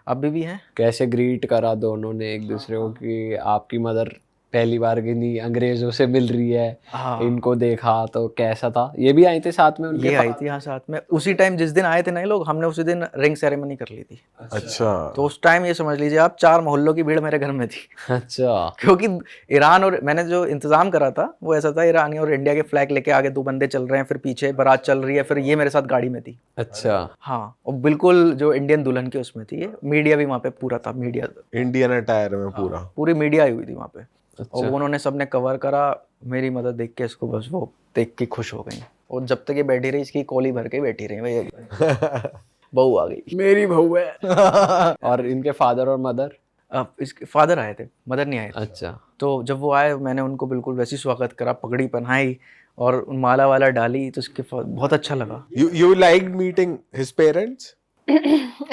अभी भी हैं। कैसे ग्रीट करा दोनों ने एक दूसरे को कि आपकी मदर पहली बार की नहीं अंग्रेजों से मिल रही है, हाँ। इनको देखा तो कैसा था? ये भी आई थे साथ में उनके ये आई थी हाँ साथ में, उसी टाइम जिस दिन आए थे नए लोग, हमने उसी दिन रिंग सेरेमनी कर ली थी। अच्छा। तो उस टाइम ये समझ लीजिए आप 4 मोहल्लों की भीड़ मेरे घर में थी। अच्छा। क्योंकि ईरान और मैंने जो इंतजाम करा था वो ऐसा था, ईरानी और इंडिया के फ्लैग लेके आगे 2 बंदे चल रहे हैं, फिर पीछे बारात चल रही है, फिर ये मेरे साथ गाड़ी में थी। अच्छा। हाँ, और बिल्कुल जो इंडियन दुल्हन के उसमें थी, ये मीडिया भी वहाँ पे पूरा था, मीडिया इंडियन अटायर में पूरा पूरी मीडिया आई हुई थी वहाँ पे। और वो उन्होंने सबने कवर करा, मेरी मदद देख के इसको बस वो देख के खुश हो गई। और जब तक ये बैठी रही इसकी कोली भर के बैठी रही भैया। बहू आ गई, मेरी बहू है। और इनके फादर और मदर? अब इसके फादर आए थे, मदर नहीं आए थे। अच्छा। तो जब वो आए मैंने उनको बिल्कुल वैसे ही स्वागत करा, पगड़ी पहनाई और माला वाला डाली, तो उसके बहुत अच्छा लगा। you liked meeting his parents?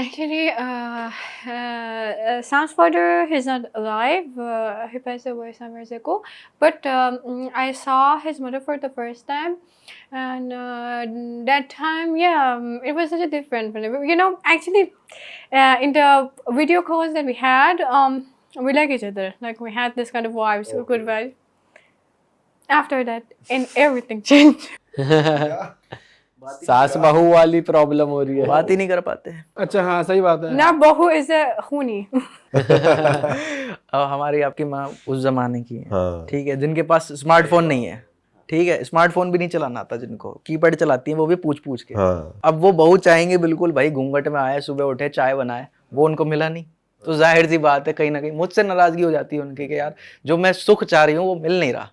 Actually, Sam's father, he's not alive. He passed away some years ago. But I saw his mother for the first time, and that time, it was such a different film. You know, actually, in the video calls that we had, we like each other. Like we had this kind of vibes, good vibes. After that, and everything changed. सास बहू वाली problem हो रही है? बात ही नहीं कर पाते हैं। अच्छा हाँ सही बात है। Now, Bahu is a huni. अब हमारी आपकी माँ उस जमाने की है, हाँ। ठीक है, जिनके पास स्मार्टफोन नहीं है, ठीक है, स्मार्टफोन भी नहीं चलाना आता जिनको, कीपैड चलाती हैं वो भी पूछ पूछ के। हाँ। अब वो बहू चाहेंगे बिल्कुल भाई घूंघट में आए, सुबह उठे चाय बनाए, वो उनको मिला नहीं, तो जाहिर सी बात है कहीं ना कहीं मुझसे नाराजगी हो जाती है उनकी कि यार जो मैं सुख चाह रही हूँ वो मिल नहीं रहा।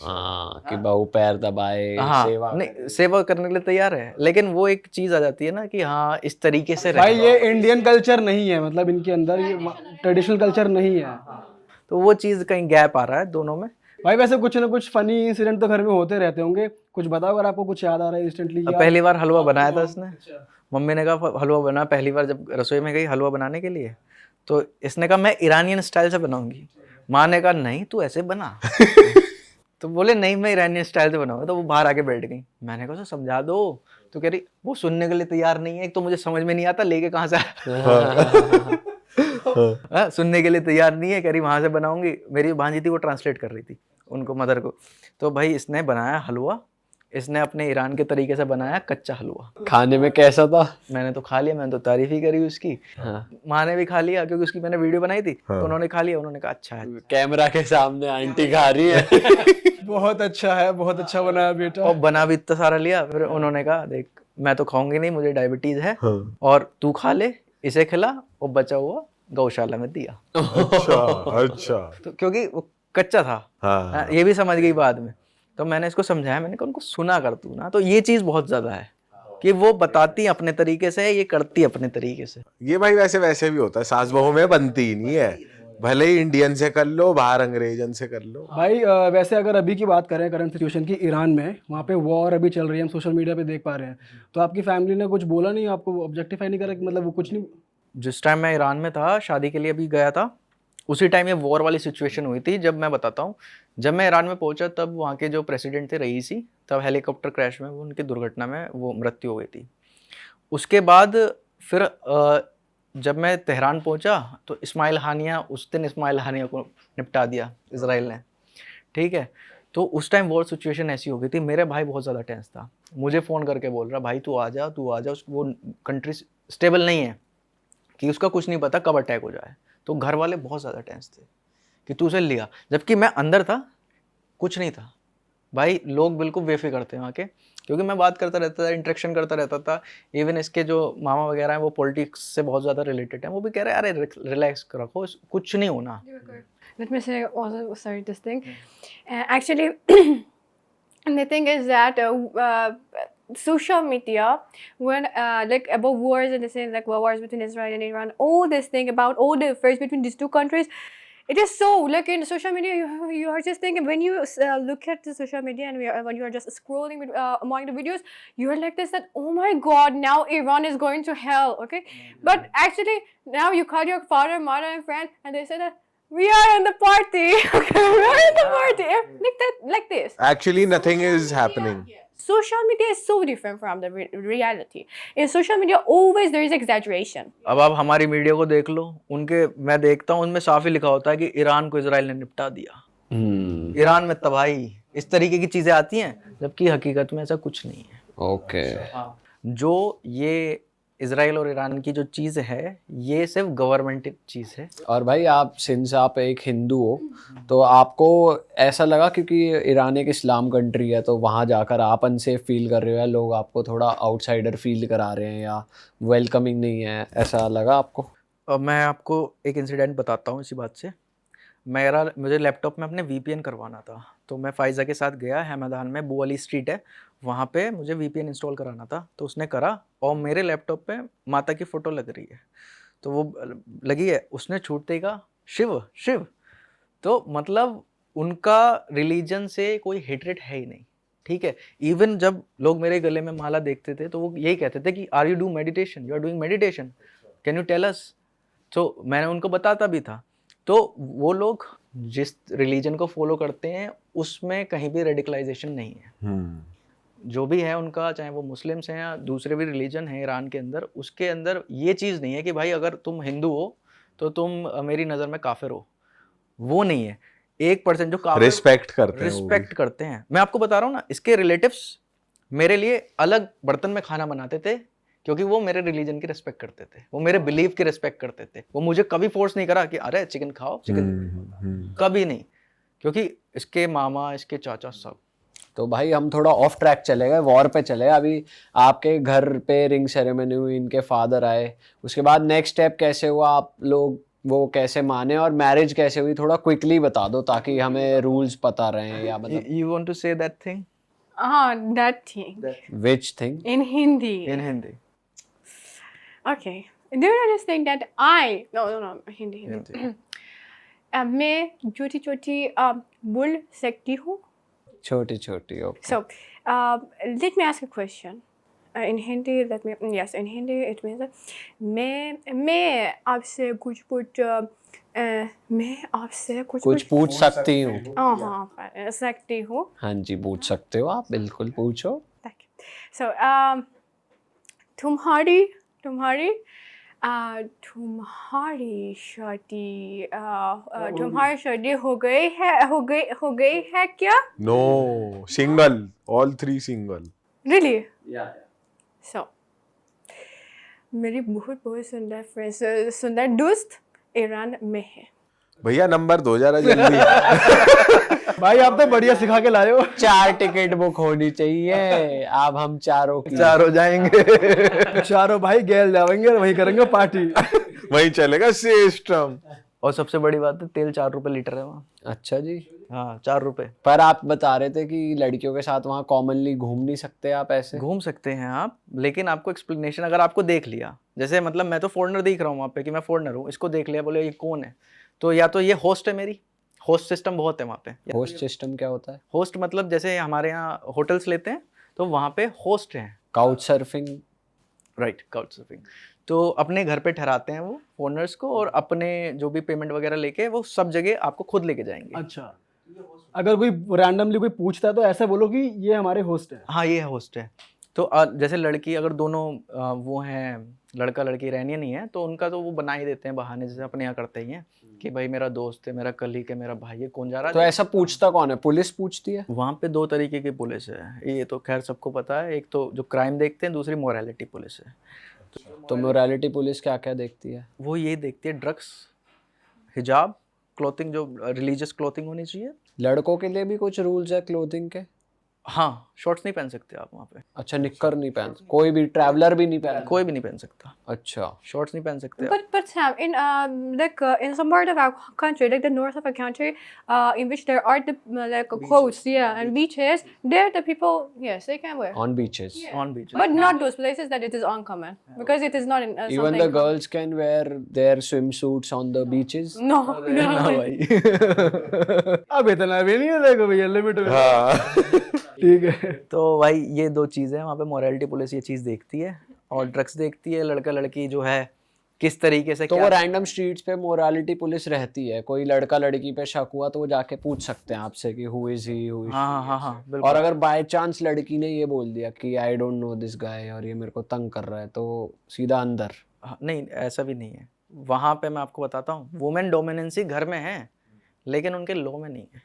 हाँ, कि बहू पैर दबाए, हाँ, सेवा नहीं सेवा करने के लिए तैयार है, लेकिन वो एक चीज आ जाती है ना कि हाँ इस तरीके से भाई रहे। ये इंडियन कल्चर नहीं है, मतलब इनके अंदर ये ट्रेडिशनल कल्चर नहीं है। तो वो चीज कहीं गैप आ रहा है दोनों में। भाई वैसे कुछ ना कुछ फनी इंसिडेंट तो घर में होते रहते होंगे, कुछ बताओ अगर आपको कुछ याद आ रहा है इंस्टेंटली। पहली बार हलवा बनाया था इसने, मम्मी ने कहा हलवा बना, पहली बार जब रसोई में गई हलवा बनाने के लिए, तो इसने कहा मैं ईरानियन स्टाइल से बनाऊंगी। माँ ने कहा नहीं तू ऐसे बना। तो बोले नहीं मैं ईरानियन स्टाइल से बनाऊंगा। तो वो बाहर आके बैठ गई। मैंने कहा समझा दो, तो कह रही वो सुनने के लिए तैयार नहीं है, एक तो मुझे समझ में नहीं आता लेके कहाँ से सुनने के लिए तैयार नहीं है, कह रही वहां से बनाऊंगी। मेरी भांजी थी वो ट्रांसलेट कर रही थी उनको, मदर को। तो भाई इसने बनाया हलवा, इसने अपने ईरान के तरीके से बनाया कच्चा हलवा। खाने में कैसा था? मैंने तो खा लिया, मैंने तो तारीफ ही करी उसकी। हाँ। माँ ने भी खा लिया क्योंकि उसकी मैंने वीडियो बनाई थी। तो उन्होंने खा लिया, उन्होंने कहा अच्छा है। कैमरा के सामने आंटी खा रही है। बहुत अच्छा है, बहुत अच्छा बनाया बेटा। और बना भी इतना सारा लिया। फिर उन्होंने कहा देख मैं तो खाऊंगी नहीं, मुझे डायबिटीज है, और तू खा ले, इसे खिला, और बचा हुआ गौशाला में दिया। अच्छा अच्छा। तो क्योंकि वो कच्चा था। हाँ। ये भी समझ गई बाद में। तो मैंने इसको समझाया, मैंने कहा उनको सुना कर तू ना। तो ये चीज बहुत ज्यादा है कि वो बताती अपने तरीके से, ये करती अपने तरीके से। ये भाई वैसे भी होता है, सास बहू में बनती ही नहीं है, भले ही इंडियन से कर लो, बाहर अंग्रेजन से कर लो। भाई वैसे अगर अभी की बात करें करंट सिचुएशन की, ईरान में वहाँ पे वॉर अभी चल रही है, हम सोशल मीडिया पे देख पा रहे हैं, तो आपकी फैमिली ने कुछ बोला नहीं, आपको ऑब्जेक्टिफाई नहीं करा, मतलब वो कुछ नहीं? जिस टाइम मैं ईरान में था, शादी के लिए अभी गया था, उसी टाइम ये वॉर वाली सिचुएशन हुई थी। जब मैं बताता हूँ, जब मैं ईरान में पहुंचा तब वहाँ के जो प्रेसिडेंट थे रईसी, तब हेलीकॉप्टर क्रैश में वो उनकी दुर्घटना में वो मृत्यु हो गई थी। उसके बाद फिर जब मैं तेहरान पहुंचा तो इस्माइल हानिया, उस दिन इस्माइल हानिया को निपटा दिया इसराइल ने, ठीक है। तो उस टाइम वॉर सिचुएशन ऐसी हो गई थी, मेरे भाई बहुत ज़्यादा टेंस था, मुझे फ़ोन करके बोल रहा भाई तू आ जा, वो कंट्री स्टेबल नहीं है, कि उसका कुछ नहीं पता कब अटैक हो जाए। तो घर वाले बहुत ज़्यादा टेंस थे कि तू उसे लिया, जबकि मैं अंदर था, कुछ नहीं था भाई। लोग बिल्कुल बेफिक्र थे वहाँ के, क्योंकि मैं बात करता रहता था, इंटरेक्शन करता रहता था। इवन इसके जो मामा वगैरह हैं वो पॉलिटिक्स से बहुत ज़्यादा रिलेटेड हैं, वो भी कह रहे हैं अरे रिलैक्स रखो, कुछ नहीं होना। Let me say also, sorry, this thing. Actually, the thing is that social media, when like about wars and the same like wars between Israel and Iran, all this thing about all the affairs between these two countries, it is so like in social media you are just thinking when you look at the social media and when you are just scrolling with, among the videos, you are like this that oh my god, now Iran is going to hell, okay? But actually now you call your father, mother and friend and they say that We are in the party. Okay, we are in the party. Like that, like this. Actually, nothing is happening. Social media is so different from the reality. In social media, always there is exaggeration. अब आप हमारी media को देख लो, उनके मैं देखता हूँ उनमें साफ ही लिखा होता है कि ईरान को इजराइल ने निपटा दिया, ईरान में तबाही, इस तरीके की चीजें आती हैं, जबकि हकीकत में ऐसा कुछ नहीं है। ओके जो ये इजराइल और ईरान की जो चीज है, ये सिर्फ गवर्नमेंट चीज है। और भाई आप सिंस आप एक हिंदू हो तो आपको ऐसा लगा क्योंकि ईरान एक इस्लाम कंट्री है तो वहाँ जाकर आप अनसेफ फील कर रहे हो या लोग आपको थोड़ा आउटसाइडर फील करा रहे हैं या वेलकमिंग नहीं है, ऐसा लगा आपको? अब मैं आपको एक इंसिडेंट बताता हूँ इसी बात से। मुझे लैपटॉप में अपने VPN करवाना था, तो मैं फ़ाइज़ा के साथ गया हैमदान में, बू अली स्ट्रीट है वहाँ पे, मुझे VPN इंस्टॉल कराना था। तो उसने करा और मेरे लैपटॉप पे माता की फ़ोटो लग रही है, तो वो लगी है, उसने छूटते ही कहा शिव शिव। तो मतलब उनका रिलीजन से कोई हेटरेट है ही नहीं, ठीक है। इवन जब लोग मेरे गले में माला देखते थे तो वो यही कहते थे कि are you do meditation, you are doing meditation, can you tell us. तो मैंने उनको बताता भी था। तो वो लोग जिस रिलीजन को फॉलो करते हैं उसमें कहीं भी रेडिकलाइजेशन नहीं है। जो भी है उनका, चाहे वो मुस्लिम्स हैं या दूसरे भी रिलीजन हैं ईरान के अंदर, उसके अंदर ये चीज़ नहीं है कि भाई अगर तुम हिंदू हो तो तुम मेरी नज़र में काफिर हो, वो नहीं है। 1% जो काफिर रिस्पेक्ट करते हैं, रिस्पेक्ट करते हैं। मैं आपको बता रहा हूँ ना, इसके रिलेटिव्स मेरे लिए अलग बर्तन में खाना बनाते थे क्योंकि वो मेरे रिलीजन की रिस्पेक्ट करते थे, वो मेरे बिलीव की रिस्पेक्ट करते थे। वो मुझे कभी फोर्स नहीं करा कि अरे चिकन खाओ चिकन, कभी नहीं, क्योंकि इसके मामा इसके चाचा सब। तो भाई हम थोड़ा ऑफ ट्रैक चले गए, वॉर पे चले गए। अभी आपके घर पे रिंग सेरेमनी हुई, इनके फादर आए, उसके बाद नेक्स्ट स्टेप कैसे हुआ, आप लोग वो कैसे माने और मैरिज कैसे हुई, थोड़ा क्विकली बता दो ताकि हमें रूल्स पता रहे या मतलब। You want to say that thing? That thing. Which thing? In Hindi. In Hindi. Okay. Do you understand that no, Hindi. मैं छोटी छोटी बोल सकती हूँ। छोटी छोटी, okay. So, let me ask a question. In Hindi, in Hindi it means मैं आपसे कुछ पूछ सकती हूँ। हाँ, सकती हूँ। हाँ जी, पूछ सकते हो आप, बिल्कुल पूछो। So, तुम्हारी शादी हो गई है क्या? No, single, all three single. Really? Yeah. So, मेरी बहुत सुंदर दोस्त ईरान में है। भैया नंबर दो जरा जल्दी। भाई आप तो बढ़िया सिखा के लाए हो। 4 टिकट बुक होनी चाहिए, अब हम चारों की। चारों जाएंगे। चारों भाई गेल जाएंगे और वही करेंगे पार्टी। वही चलेगा सिस्टम। और सबसे बड़ी बात है, तेल 4 रुपए लीटर है वहाँ। अच्छा जी। हाँ, 4 रुपए। पर आप बता रहे थे कि लड़कियों के साथ वहाँ कॉमनली घूम नहीं सकते आप ऐसे? घूम सकते हैं आप, लेकिन आपको एक्सप्लेनेशन, अगर आपको देख लिया, जैसे मतलब मैं तो फॉरेनर दिख रहा हूँ वहाँ पे कि मैं फॉरेनर हूँ, इसको देख लिया, बोले ये कौन है, तो या तो ये होस्ट है मेरी, होस्ट सिस्टम बहुत है वहाँ पे। होस्ट सिस्टम क्या होता है? होस्ट मतलब जैसे हमारे यहाँ होटल्स लेते हैं तो वहाँ पे होस्ट हैं। Couch surfing. Right, couch surfing. तो अपने घर पे ठहराते हैं वो फॉरेनर्स को, और अपने जो भी पेमेंट वगैरह लेके वो सब जगह आपको खुद लेके जाएंगे। अच्छा, अगर कोई रैंडमली कोई पूछता है तो ऐसे बोलो कि ये हमारे होस्ट है। हाँ, ये होस्ट है। तो जैसे लड़की अगर दोनों वो हैं, लड़का लड़की इरानियन नहीं है, तो उनका तो वो बना ही देते हैं बहाने, जैसे अपने यहाँ करते ही हैं कि भाई मेरा दोस्त है, मेरा कलीग है, मेरा भाई है, कौन जा रहा है। तो ऐसा पूछता कौन है? पुलिस पूछती है? वहाँ पे 2 तरीके की पुलिस है, ये तो खैर सबको पता है। एक तो जो क्राइम देखते हैं, दूसरी मोरालिटी पुलिस है। तो मोरालिटी पुलिस क्या क्या देखती है? वो ये देखती है ड्रग्स, हिजाब, क्लोथिंग, जो रिलीजियस क्लोथिंग होनी चाहिए। लड़कों के लिए भी कुछ रूल्स है क्लोथिंग के? हाँ, शॉर्ट्स नहीं पहन सकते आप वहाँ पे। अच्छा, निक्कर नहीं पहन, कोई भी ट्रैवलर भी नहीं पहन? कोई भी नहीं पहन सकता। अच्छा, शॉर्ट्स नहीं पहन सकते। But Sam, in some part of our country, like the north of our country, in which there are the coasts, and beaches, there the people, yes, they can wear. on beaches. On beach. But not those places that it is uncommon, because it is not in Even something. the girls can wear their swimsuits on the beaches. No. अब इतना भी नहीं है, देखो भैया limit में। हाँ। ठीक है। तो भाई ये 2 चीज़ें हैं वहाँ पे। मोरालिटी पुलिस ये चीज़ देखती है, और ड्रग्स देखती है। लड़का लड़की जो है किस तरीके से तो क्या वो रैंडम स्ट्रीट्स पे मोरालिटी पुलिस रहती है, कोई लड़का लड़की पे शक हुआ तो वो जाके पूछ सकते हैं आपसे कि who is he, who is हाँ हाँ हाँ और बिल्कुल। अगर बाय चांस लड़की ने ये बोल दिया कि I don't know this guy और ये मेरे को तंग कर रहा है, तो सीधा अंदर। हाँ, नहीं ऐसा भी नहीं है। वहाँ पे मैं आपको बताता हूँ, वुमेन डोमिनेंसी घर में है लेकिन उनके लॉ में नहीं है।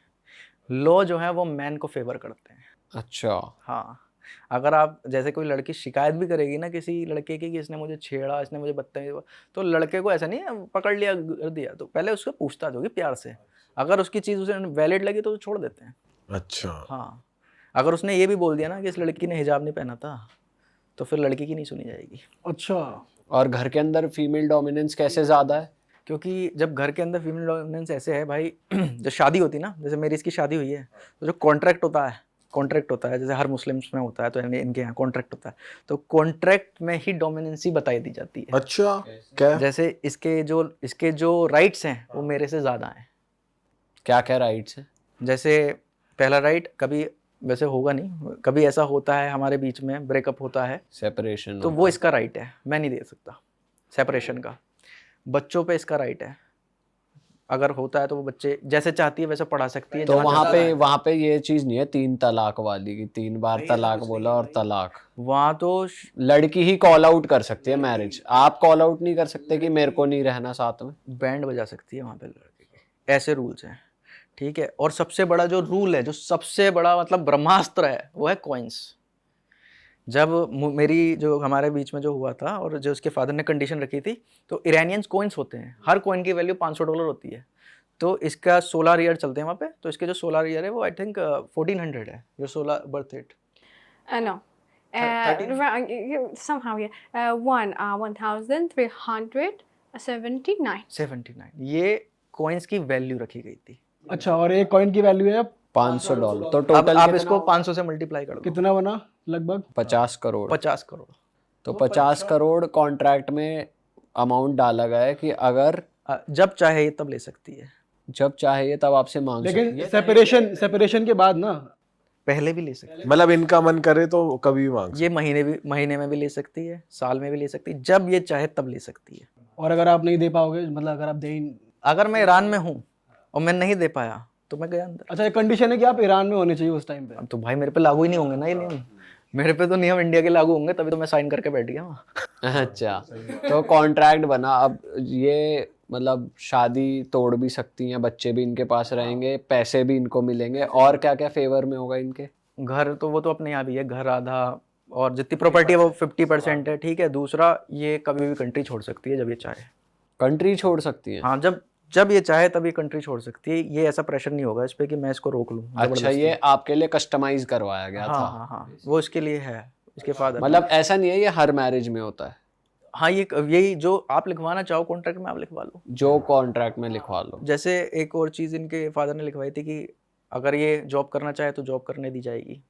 लॉ जो है वो मैन को फेवर करते हैं। अच्छा, हाँ, अगर आप जैसे कोई लड़की शिकायत भी करेगी ना किसी लड़के की कि इसने मुझे छेड़ा, इसने मुझे बदतमीजी हुआ, तो लड़के को ऐसा नहीं है पकड़ लिया कर दिया, तो पहले उसको पूछताछ होगी प्यार से। अगर उसकी चीज़ उसे वैलिड लगी तो छोड़ देते हैं। अच्छा, हाँ, अगर उसने ये भी बोल दिया ना कि इस लड़की ने हिजाब नहीं पहना था, तो फिर लड़की की नहीं सुनी जाएगी। अच्छा, और घर के अंदर फीमेल डोमिनेंस कैसे ज्यादा है? क्योंकि जब घर के अंदर फीमेल डोमिनेंस ऐसे है भाई, जब शादी होती है ना, जैसे मेरी इसकी शादी हुई है, तो जो कॉन्ट्रैक्ट होता है जैसे हर मुस्लिम्स में होता है, तो इनके यहाँ कॉन्ट्रैक्ट होता है, तो कॉन्ट्रैक्ट में ही डोमिनेंसी बताई दी जाती है। अच्छा, क्या? जैसे इसके जो राइट्स हैं वो मेरे से ज़्यादा हैं। क्या क्या राइट्स है? जैसे पहला राइट, कभी वैसे होगा नहीं, कभी ऐसा होता है हमारे बीच में ब्रेकअप होता है, सेपरेशन तो वो इसका राइट है, मैं नहीं दे सकता सेपरेशन का। बच्चों पे इसका राइट है, अगर होता है तो वो बच्चे जैसे चाहती है वैसे पढ़ा सकती है। तो जहाँ चाहती है। वहां पे ये चीज नहीं है 3 तलाक वाली की 3 बार तलाक बोला और तलाक। वहाँ तो लड़की ही कॉल आउट कर सकती है मैरिज, आप कॉल आउट नहीं कर सकते कि मेरे को नहीं रहना साथ में। बैंड बजा सकती है वहाँ पे लड़के के, ऐसे रूल्स हैं, ठीक है। और सबसे बड़ा जो रूल है, जो सबसे बड़ा मतलब ब्रह्मास्त्र है, वो है कॉइन्स। जब मेरी जो हमारे बीच में जो हुआ था और जो उसके फादर ने कंडीशन रखी थी, तो इरानियंस कॉइन्स होते हैं, हर कॉइन की वैल्यू $500 होती है। तो इसका सोलर ईयर चलते हैं वहाँ पे, तो इसके जो सोलर ईयर है वो आई थिंक 1400 है, जो solar birth rate. No. 13? Somehow, yeah. 1379. 79 ये कॉइन्स की वैल्यू रखी गई थी। अच्छा, और एक कॉइन की वैल्यू है $500 तो अब टोटल आप इसको 500 से मल्टीप्लाई कर दो, कितना बना लगभग? 50 करोड़। 50 करोड़। तो 50 करोड़ कॉन्ट्रैक्ट में अमाउंट डाला गया है कि अगर जब चाहे तब ले सकती है, जब चाहिए तब आपसे मांग सकती लेकिन सेपरेशन के बाद ना, पहले भी ले सकती है। मतलब इनका मन करे तो कभी भी मांग ये महीने में भी ले सकती है, साल में भी ले सकती है, जब ये चाहे तब ले सकती है। और अगर आप नहीं दे पाओगे, मतलब अगर आप दे ही अगर मैं ईरान में हूँ और मैं नहीं दे पाया तो मैं गया अंदर। अच्छा, एक कंडीशन है कि आप ईरान में होने चाहिए उस टाइम पे। अब तो भाई मेरे पे लागू ही नहीं होंगे ना ये नियम, मेरे पे तो नियम इंडिया के लागू होंगे, तभी तो मैं साइन करके बैठ गया वहाँ। अच्छा, तो कॉन्ट्रैक्ट बना। अब ये मतलब शादी तोड़ भी सकती हैं, बच्चे भी इनके पास रहेंगे, पैसे भी इनको मिलेंगे, और क्या क्या फेवर में होगा इनके? घर तो वो तो अपने यहाँ भी है, घर आधा, और जितनी प्रॉपर्टी है वो 50% है, ठीक है। दूसरा, ये कभी भी कंट्री छोड़ सकती है जब ये चाहे। कंट्री छोड़ सकती है? हाँ, जब ये चाहे तब ये कंट्री छोड़ सकती है। ये ऐसा प्रेशर नहीं होगा इस पे कि मैं इसको रोक लूँ। अच्छा, ये आपके लिए कस्टमाइज करवाया गया हाँ था? हाँ हाँ, वो इसके लिए है, इसके फादर। मतलब ऐसा नहीं है ये हर मैरिज में होता है? हाँ, यही जो आप लिखवाना चाहो कॉन्ट्रैक्ट में आप लिखवा लो, जो कॉन्ट्रैक्ट में लिखवा लो। जैसे एक और चीज़ इनके फादर ने लिखवाई थी कि अगर ये जॉब करना चाहे तो जॉब करने दी जाएगी,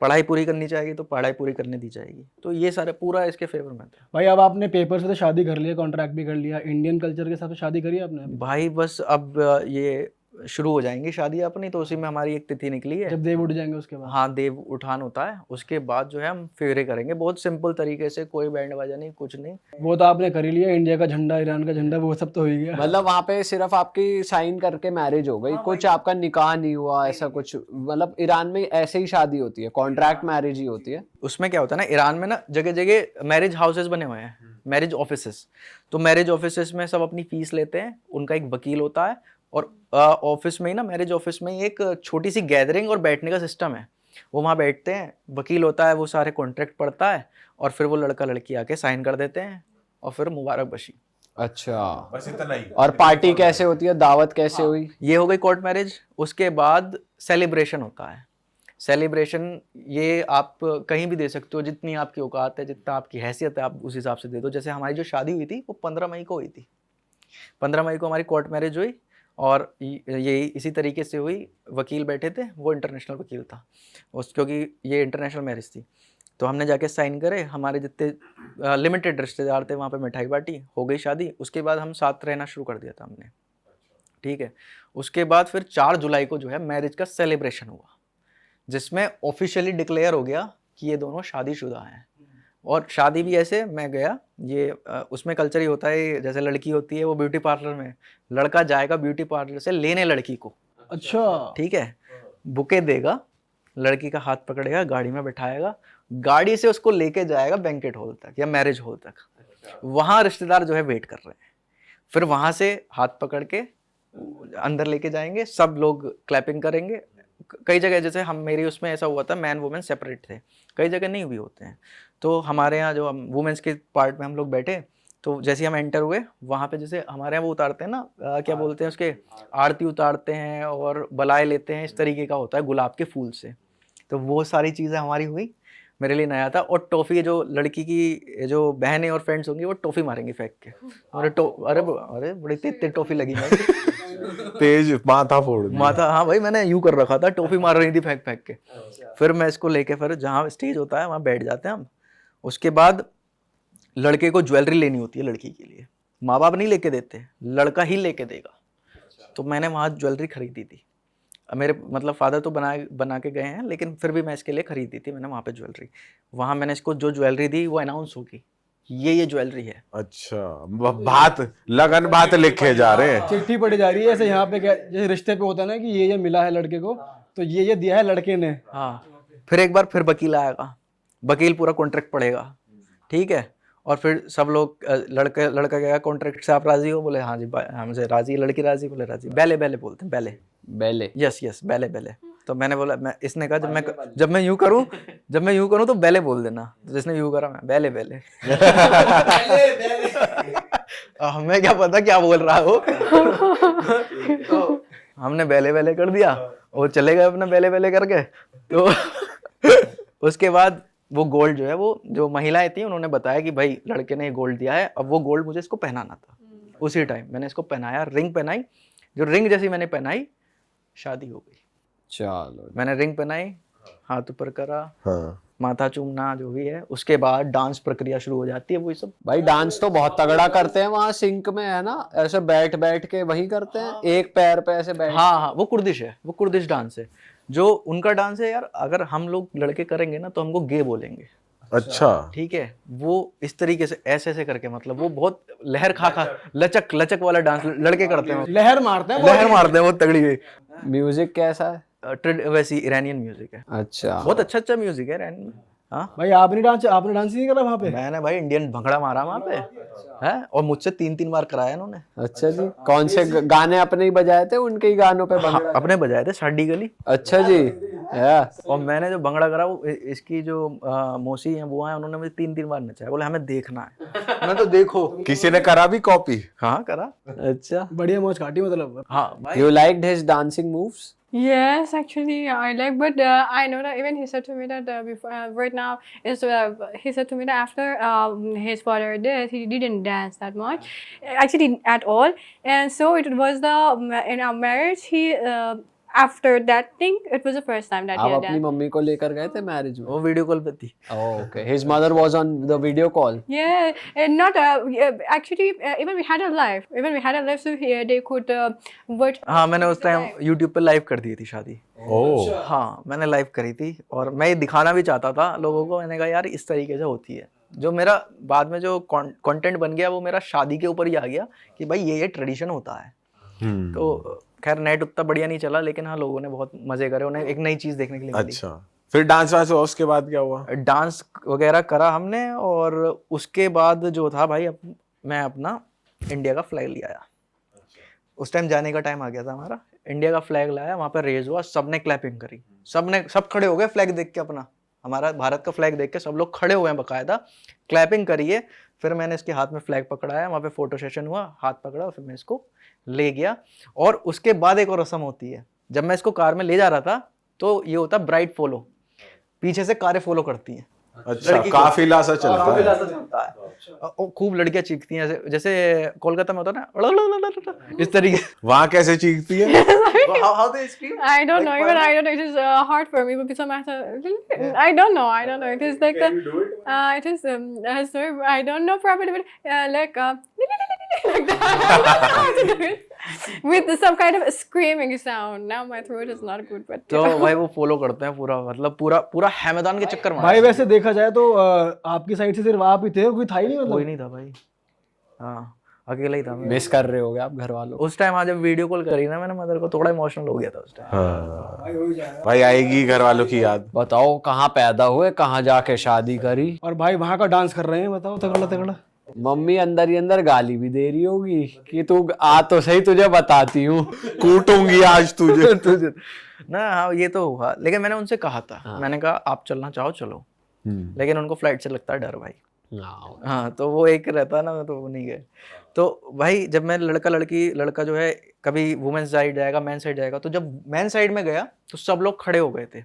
पढ़ाई पूरी करनी चाहेगी तो पढ़ाई पूरी करने दी जाएगी। तो ये सारे पूरा इसके फेवर में था। भाई अब आपने पेपर से तो शादी कर लिया, कॉन्ट्रैक्ट भी कर लिया, इंडियन कल्चर के हिसाब से शादी करी आपने? भाई बस अब ये शुरू हो जाएंगी शादी अपनी, तो उसी में हमारी एक तिथि निकली है। जब देव उठ जाएंगे उसके बाद? हाँ, देव उठान होता है, उसके बाद जो है हम फेरे करेंगे, बहुत सिंपल तरीके से, कोई बैंड बाजा नहीं, कुछ नहीं। वो तो आपने कर ही लिया, इंडिया का झंडा, ईरान का झंडा, वो सब तो हो ही गया। मतलब वहां पे सिर्फ आपकी साइन करके मैरिज हो गई, कुछ आपका निकाह नहीं हुआ ऐसा कुछ? मतलब ईरान में ऐसे ही शादी होती है, कॉन्ट्रैक्ट मैरिज ही होती है? उसमें क्या होता है ना, ईरान में ना जगह जगह मैरिज हाउसेस बने हुए हैं, मैरिज ऑफिसेस। तो मैरिज ऑफिसेस में सब अपनी फीस लेते हैं, उनका एक वकील होता है, और ऑफिस में ही ना, मैरिज ऑफिस में ही एक छोटी सी गैदरिंग और बैठने का सिस्टम है। वो वहाँ बैठते हैं, वकील होता है, वो सारे कॉन्ट्रैक्ट पढ़ता है, और फिर वो लड़का लड़की आके साइन कर देते हैं, और फिर मुबारकबाशी। अच्छा, बस इतना ही। और पार्टी कैसे होती है, दावत कैसे हुई? ये हो गई कोर्ट मैरिज। उसके बाद सेलिब्रेशन होता है। सेलिब्रेशन ये आप कहीं भी दे सकते हो, जितनी आपकी औकात है, जितना आपकी हैसियत है, आप उस हिसाब से दे दो। जैसे हमारी जो शादी हुई थी वो 15 मई को हुई थी, 15 मई को हमारी कोर्ट मैरिज हुई, और ये इसी तरीके से हुई। वकील बैठे थे, वो इंटरनेशनल वकील था क्योंकि ये इंटरनेशनल मैरिज थी। तो हमने जाके साइन करे, हमारे जितने लिमिटेड रिश्तेदार थे वहाँ पे मिठाई बाटी, हो गई शादी। उसके बाद हम साथ रहना शुरू कर दिया था हमने, ठीक है। उसके बाद फिर 4 जुलाई को जो है मैरिज का सेलिब्रेशन हुआ, जिसमें ऑफिशियली डिक्लेयर हो गया कि ये दोनों शादीशुदा हैं। और शादी भी ऐसे मैं गया, ये उसमें कल्चर ही होता है, जैसे लड़की होती है वो ब्यूटी पार्लर में, लड़का जाएगा ब्यूटी पार्लर से लेने लड़की को, अच्छा ठीक है, बुके देगा, लड़की का हाथ पकड़ेगा, गाड़ी में बैठाएगा, गाड़ी से उसको लेके जाएगा बैंकेट हॉल तक या मैरिज हॉल तक, वहाँ रिश्तेदार जो है वेट कर रहे हैं, फिर वहाँ से हाथ पकड़ के अंदर लेके जाएंगे, सब लोग क्लैपिंग करेंगे। कई जगह जैसे हम मेरी उसमें ऐसा हुआ था, मैन वुमेन सेपरेट थे, कई जगह नहीं भी होते हैं, तो हमारे यहाँ जो हम वुमेन्स के पार्ट में हम लोग बैठे, तो जैसे हम एंटर हुए वहाँ पे जैसे हमारे यहाँ वो उतारते हैं ना, क्या बोलते हैं उसके, आरती उतारते हैं और बलाए लेते हैं, इस तरीके का होता है गुलाब के फूल से, तो वो सारी चीज़ें हमारी हुई, मेरे लिए नया था। और टॉफ़ी, जो लड़की की जो बहनें और फ्रेंड्स होंगी वो टॉफ़ी मारेंगी फेंक के, अरे अरे बड़ी तेज टॉफ़ी लगी मैं तेज माथा फोड़ दिया। माथा, हाँ भाई मैंने यूँ कर रखा था, टॉफ़ी मार रही थी फेंक फेंक के। फिर मैं इसको लेके फिर जहाँ स्टेज होता है वहाँ बैठ जाते हैं हम। उसके बाद लड़के को ज्वेलरी लेनी होती है लड़की के लिए, माँ बाप नहीं लेके देते, लड़का ही लेके देगा, तो मैंने वहाँ ज्वेलरी खरीदी थी। मेरे मतलब फादर तो बना के गए हैं, लेकिन फिर भी मैं इसके लिए खरीदी थी मैंने वहाँ पे ज्वेलरी। वहाँ मैंने इसको जो ज्वेलरी दी वो अनाउंस होगी, ये ज्वेलरी है। अच्छा, बात लगन बात लिखे जा रहे हैं, चिट्ठी पड़ी जा रही है ऐसे यहाँ पे, क्या जैसे रिश्ते पे होता है ना कि ये मिला है लड़के को, तो ये दिया है लड़के ने। हाँ, फिर एक बार फिर वकील आएगा, वकील पूरा कॉन्ट्रैक्ट पढ़ेगा, ठीक है, और फिर सब लोग लड़का कहेगा कॉन्ट्रैक्ट से आप राजी हो, बोले हाँ जी हमसे राजी, लड़की राजी, बोले राजी, बेले बोलते हैं, बेले, यस बेले। तो मैंने बोला, इसने कहा जब मैं यूं करूं तो बेले बोल देना, तो जिसने यूं करा मैं बेले हमें क्या पता क्या बोल रहा हो तो हमने बेले कर दिया, और चले गए अपना बेले करके। तो उसके बाद वो गोल्ड जो है, वो जो महिलाएं थी उन्होंने बताया कि भाई लड़के ने गोल्ड दिया है, अब वो गोल्ड मुझे इसको पहनाना था। उसी टाइम मैंने इसको पहनाया, रिंग पहनाई, जो रिंग जैसी मैंने पहनाई शादी हो गई। चलो, मैंने रिंग पहनाई, हाथ ऊपर करा, हाँ। माथा चूमना जो भी है, उसके बाद डांस प्रक्रिया शुरू हो जाती है। वही सब भाई डांस तो बहुत तगड़ा करते हैं वहाँ सिंक में, है ना, ऐसे बैठ के वही करते हैं, एक पैर पे ऐसे बैठ। हाँ, वो कुर्दिश है, वो कुर्दिश डांस है, जो उनका डांस है यार। अगर हम लोग लड़के करेंगे ना तो हमको गे बोलेंगे, अच्छा, ठीक है। वो इस तरीके से ऐसे करके, मतलब वो बहुत लहर खा लचक वाला डांस लड़के करते हैं, लहर मारते हैं बहुत तगड़ी। म्यूजिक कैसा है? वैसी ईरानियन म्यूजिक है, अच्छा, बहुत अच्छा म्यूजिक है ईरान में। हाँ भाई, आपने डांस नहीं करा वहाँ पे? मैंने भाई इंडियन भंगड़ा मारा वहाँ पे है, और मुझसे 3 बार कराया इन्होंने। अच्छा जी, कौन से गाने अपने ही बजाए थे, उनके ही गानों पे हाँ, अपने बजाए थे साडी गली। अच्छा जी, या और मैंने जो भंगड़ा करा वो इसकी जो मौसी है वो है, उन्होंने मुझे 3 बार नचाया, बोले हमें देखना है। मैं तो देखो किसी ने करा भी कॉपी? हाँ करा। अच्छा, बढ़िया मौज काटी मतलब। हाँ भाई, you liked his dancing moves? Yes, actually, I like, but I know that even he said to me that before, right now is he said to me that after his father death, he didn't dance that much, actually at all, and so it was in our marriage he. After that thing, it was the first time that he आप had अपनी danced. Mummy को लेकर गए थे marriage में? वो video call पे थी। Okay, his mother was on the video call. Yeah, and not actually. Even we had a live, so here they could watch. हाँ, मैंने उस टाइम यूट्यूब पे लाइव कर दी थी शादी। ओह, हाँ, मैंने लाइव करी थी, और मैं ये दिखाना भी चाहता था लोगों को। मैंने कहा यार इस तरीके से होती है। जो मेरा बाद में जो कंटेंट बन गया वो मेरा शादी के ऊपर ही आ गया कि भाई ये ट्रेडिशन होता है। तो खैर नेट उतना बढ़िया नहीं चला, लेकिन हाँ लोगों ने बहुत मजे करे, उन्हें एक नई चीज देखने के लिए मिली। अच्छा, फिर डांस वांस हुआ, उसके बाद क्या हुआ? डांस वगैरह करा हमने, और उसके बाद जो था भाई, मैं अपना इंडिया का फ्लैग ले आया। उस टाइम जाने का टाइम आ गया था हमारा। इंडिया का फ्लैग लाया, वहाँ पर रेज हुआ, सबने क्लैपिंग करी, सब खड़े हो गए फ्लैग देख के, अपना हमारा भारत का फ्लैग देख के सब लोग खड़े हुए हैं, बकायदा क्लैपिंग करिए। फिर मैंने इसके हाथ में फ्लैग पकड़ाया, वहाँ पे फोटो सेशन हुआ, हाथ पकड़ा, फिर मैं इसको ले गया। और उसके बाद एक और रस्म होती है, जब मैं इसको कार में ले जा रहा था तो ये होता ब्राइड फॉलो, पीछे से कारें फॉलो करती हैं। अच्छा, काफिला सा चलता है। और खूब लड़कियां चीखती हैं, जैसे कोलकाता में होता है ना, इस तरीके। वहाँ कैसे चीखती है? How they scream? I don't know. Even I don't know. It is hard for me because I don't know. It is like Can you do it? it is sorry, I don't know properly, but like like that. I don't know how to do it. with some kind of a screaming sound. Now my throat is not good, but तो भाई वो follow करते हैं पूरा, मतलब पूरा पूरा हैमदान के चक्कर भाई मारते हैं। वैसे देखा जाए तो आपकी साइड से सिर्फ आप ही थे, कोई था ही नहीं कोई मतलब। नहीं था भाई, हाँ अकेला ही था मैं। मिस कर रहे होगे आप घर वालों को। उस टाइम आज जब वीडियो कॉल करी ना मैंने मदर को, थोड़ा इमोशनल हो गया था उस टाइम। हाँ भाई आएगी घर वालों की याद। बताओ कहाँ पैदा हुए, कहाँ जाके शादी करी, और भाई वहाँ का डांस कर रहे हैं, बताओ तगड़ा तगड़ा। मम्मी अंदर ही अंदर गाली भी दे रही होगी कि तू आ तो सही, तुझे बताती हूँ। कूटूंगी आज तुझे। ना हाँ ये तो हुआ, लेकिन मैंने उनसे कहा था, मैंने कहा आप चलना चाहो चलो, लेकिन उनको फ्लाइट से लगता है डर भाई। हाँ तो वो एक रहता है ना, तो वो नहीं गए। तो भाई जब मैं लड़का जो है कभी वुमेन्स साइड जाएगा, मैन साइड जाएगा, तो जब मैन साइड में गया तो सब लोग खड़े हो गए थे,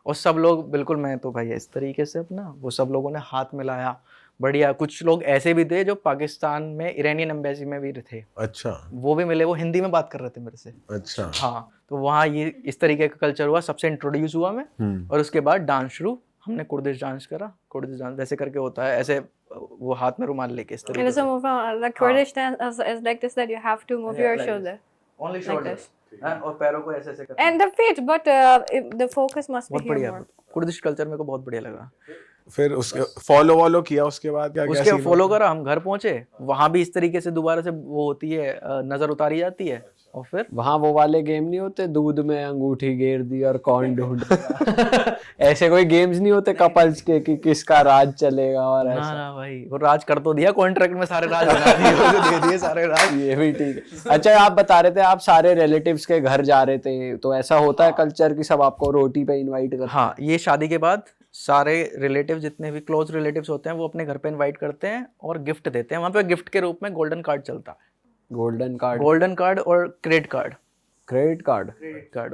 और सब लोग बिल्कुल, मैं तो भाई इस तरीके से अपना, वो सब लोगों ने हाथ मिलाया बढ़िया। कुछ लोग ऐसे भी थे जो पाकिस्तान में इरानियन एम्बेसी में भी थे, अच्छा वो भी मिले, वो हिंदी में बात कर रहे थे मेरे से। अच्छा हाँ तो वहाँ ये इस तरीके का कल्चर हुआ, सबसे इंट्रोड्यूस हुआ मैं, और उसके बाद डांस शुरू, हमने कुर्दिश डांस करा। कुर्दिश डांस वैसे करके होता है, ऐसे वो हाथ में रुमाल लेके इस and तरीके some of the Kurdish dance is like this, that you have to move your shoulder only like this. और पैरों को ऐसे ऐसे करना। And the feet, but the focus must be बहुत here बढ़िया, more. कुर्दिश कल्चर मेरे को बहुत बढ़िया लगा। फिर उसके फॉलो किया, उसके बाद क्या उसके फॉलो करा, हम घर पहुंचे, वहां भी इस तरीके से दोबारा से वो होती है, नजर उतारी जाती है, और फिर वहाँ वो वाले गेम नहीं होते, दूध में अंगूठी गेर दी और कौन ढूंढ ऐसे कोई गेम्स नहीं होते कपल्स के कि किसका राज चलेगा और ना ऐसा। ना भाई वो राज कर तो दिया, कॉन्ट्रैक्ट में सारे राज बना दिए, उसे दे दिए सारे राज। ये भी ठीक है। अच्छा आप बता रहे थे आप सारे रिलेटिव्स के घर जा रहे थे, तो ऐसा होता है कल्चर की सब आपको रोटी पे इनवाइट कर? हाँ ये शादी के बाद सारे रिलेटिव, जितने भी क्लोज रिलेटिव्स होते हैं, वो अपने घर पे इनवाइट करते हैं और गिफ्ट देते हैं। वहाँ पे गिफ्ट के रूप में गोल्डन कार्ड चलता है, गोल्डन कार्ड और क्रेडिट कार्ड,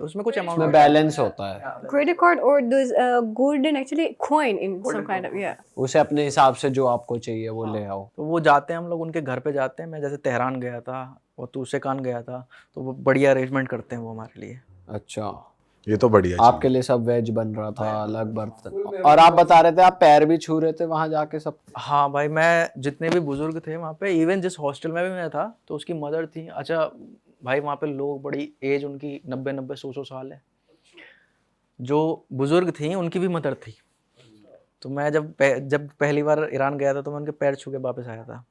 उसमें कुछ उसमें अमाउंट बैलेंस होता है, Credit card or those golden actually coin in some kind of, yeah. उसे अपने हिसाब से जो आपको चाहिए वो ले आओ। तो वो जाते हैं, हम लोग उनके घर पे जाते हैं। मैं जैसे तेहरान गया था और तूसेकान गया था, तो वो बढ़िया अरेंजमेंट करते हैं वो हमारे लिए। अच्छा ये तो बढ़िया चीज़ आपके लिए सब वेज बन रहा था, अलग बर्तन। और आप बता रहे थे आप पैर भी छू रहे थे वहां जाके सब? हाँ भाई मैं जितने भी बुजुर्ग थे वहाँ पे, इवन जिस हॉस्टल में भी मैं था, तो उसकी मदर थी। अच्छा भाई वहाँ पे लोग, बड़ी एज उनकी 90-90 100 साल है, जो बुजुर्ग थी उनकी भी मदर थी। तो मैं जब पहली बार ईरान गया था तो मैं उनके पैर छू के वापस आया था।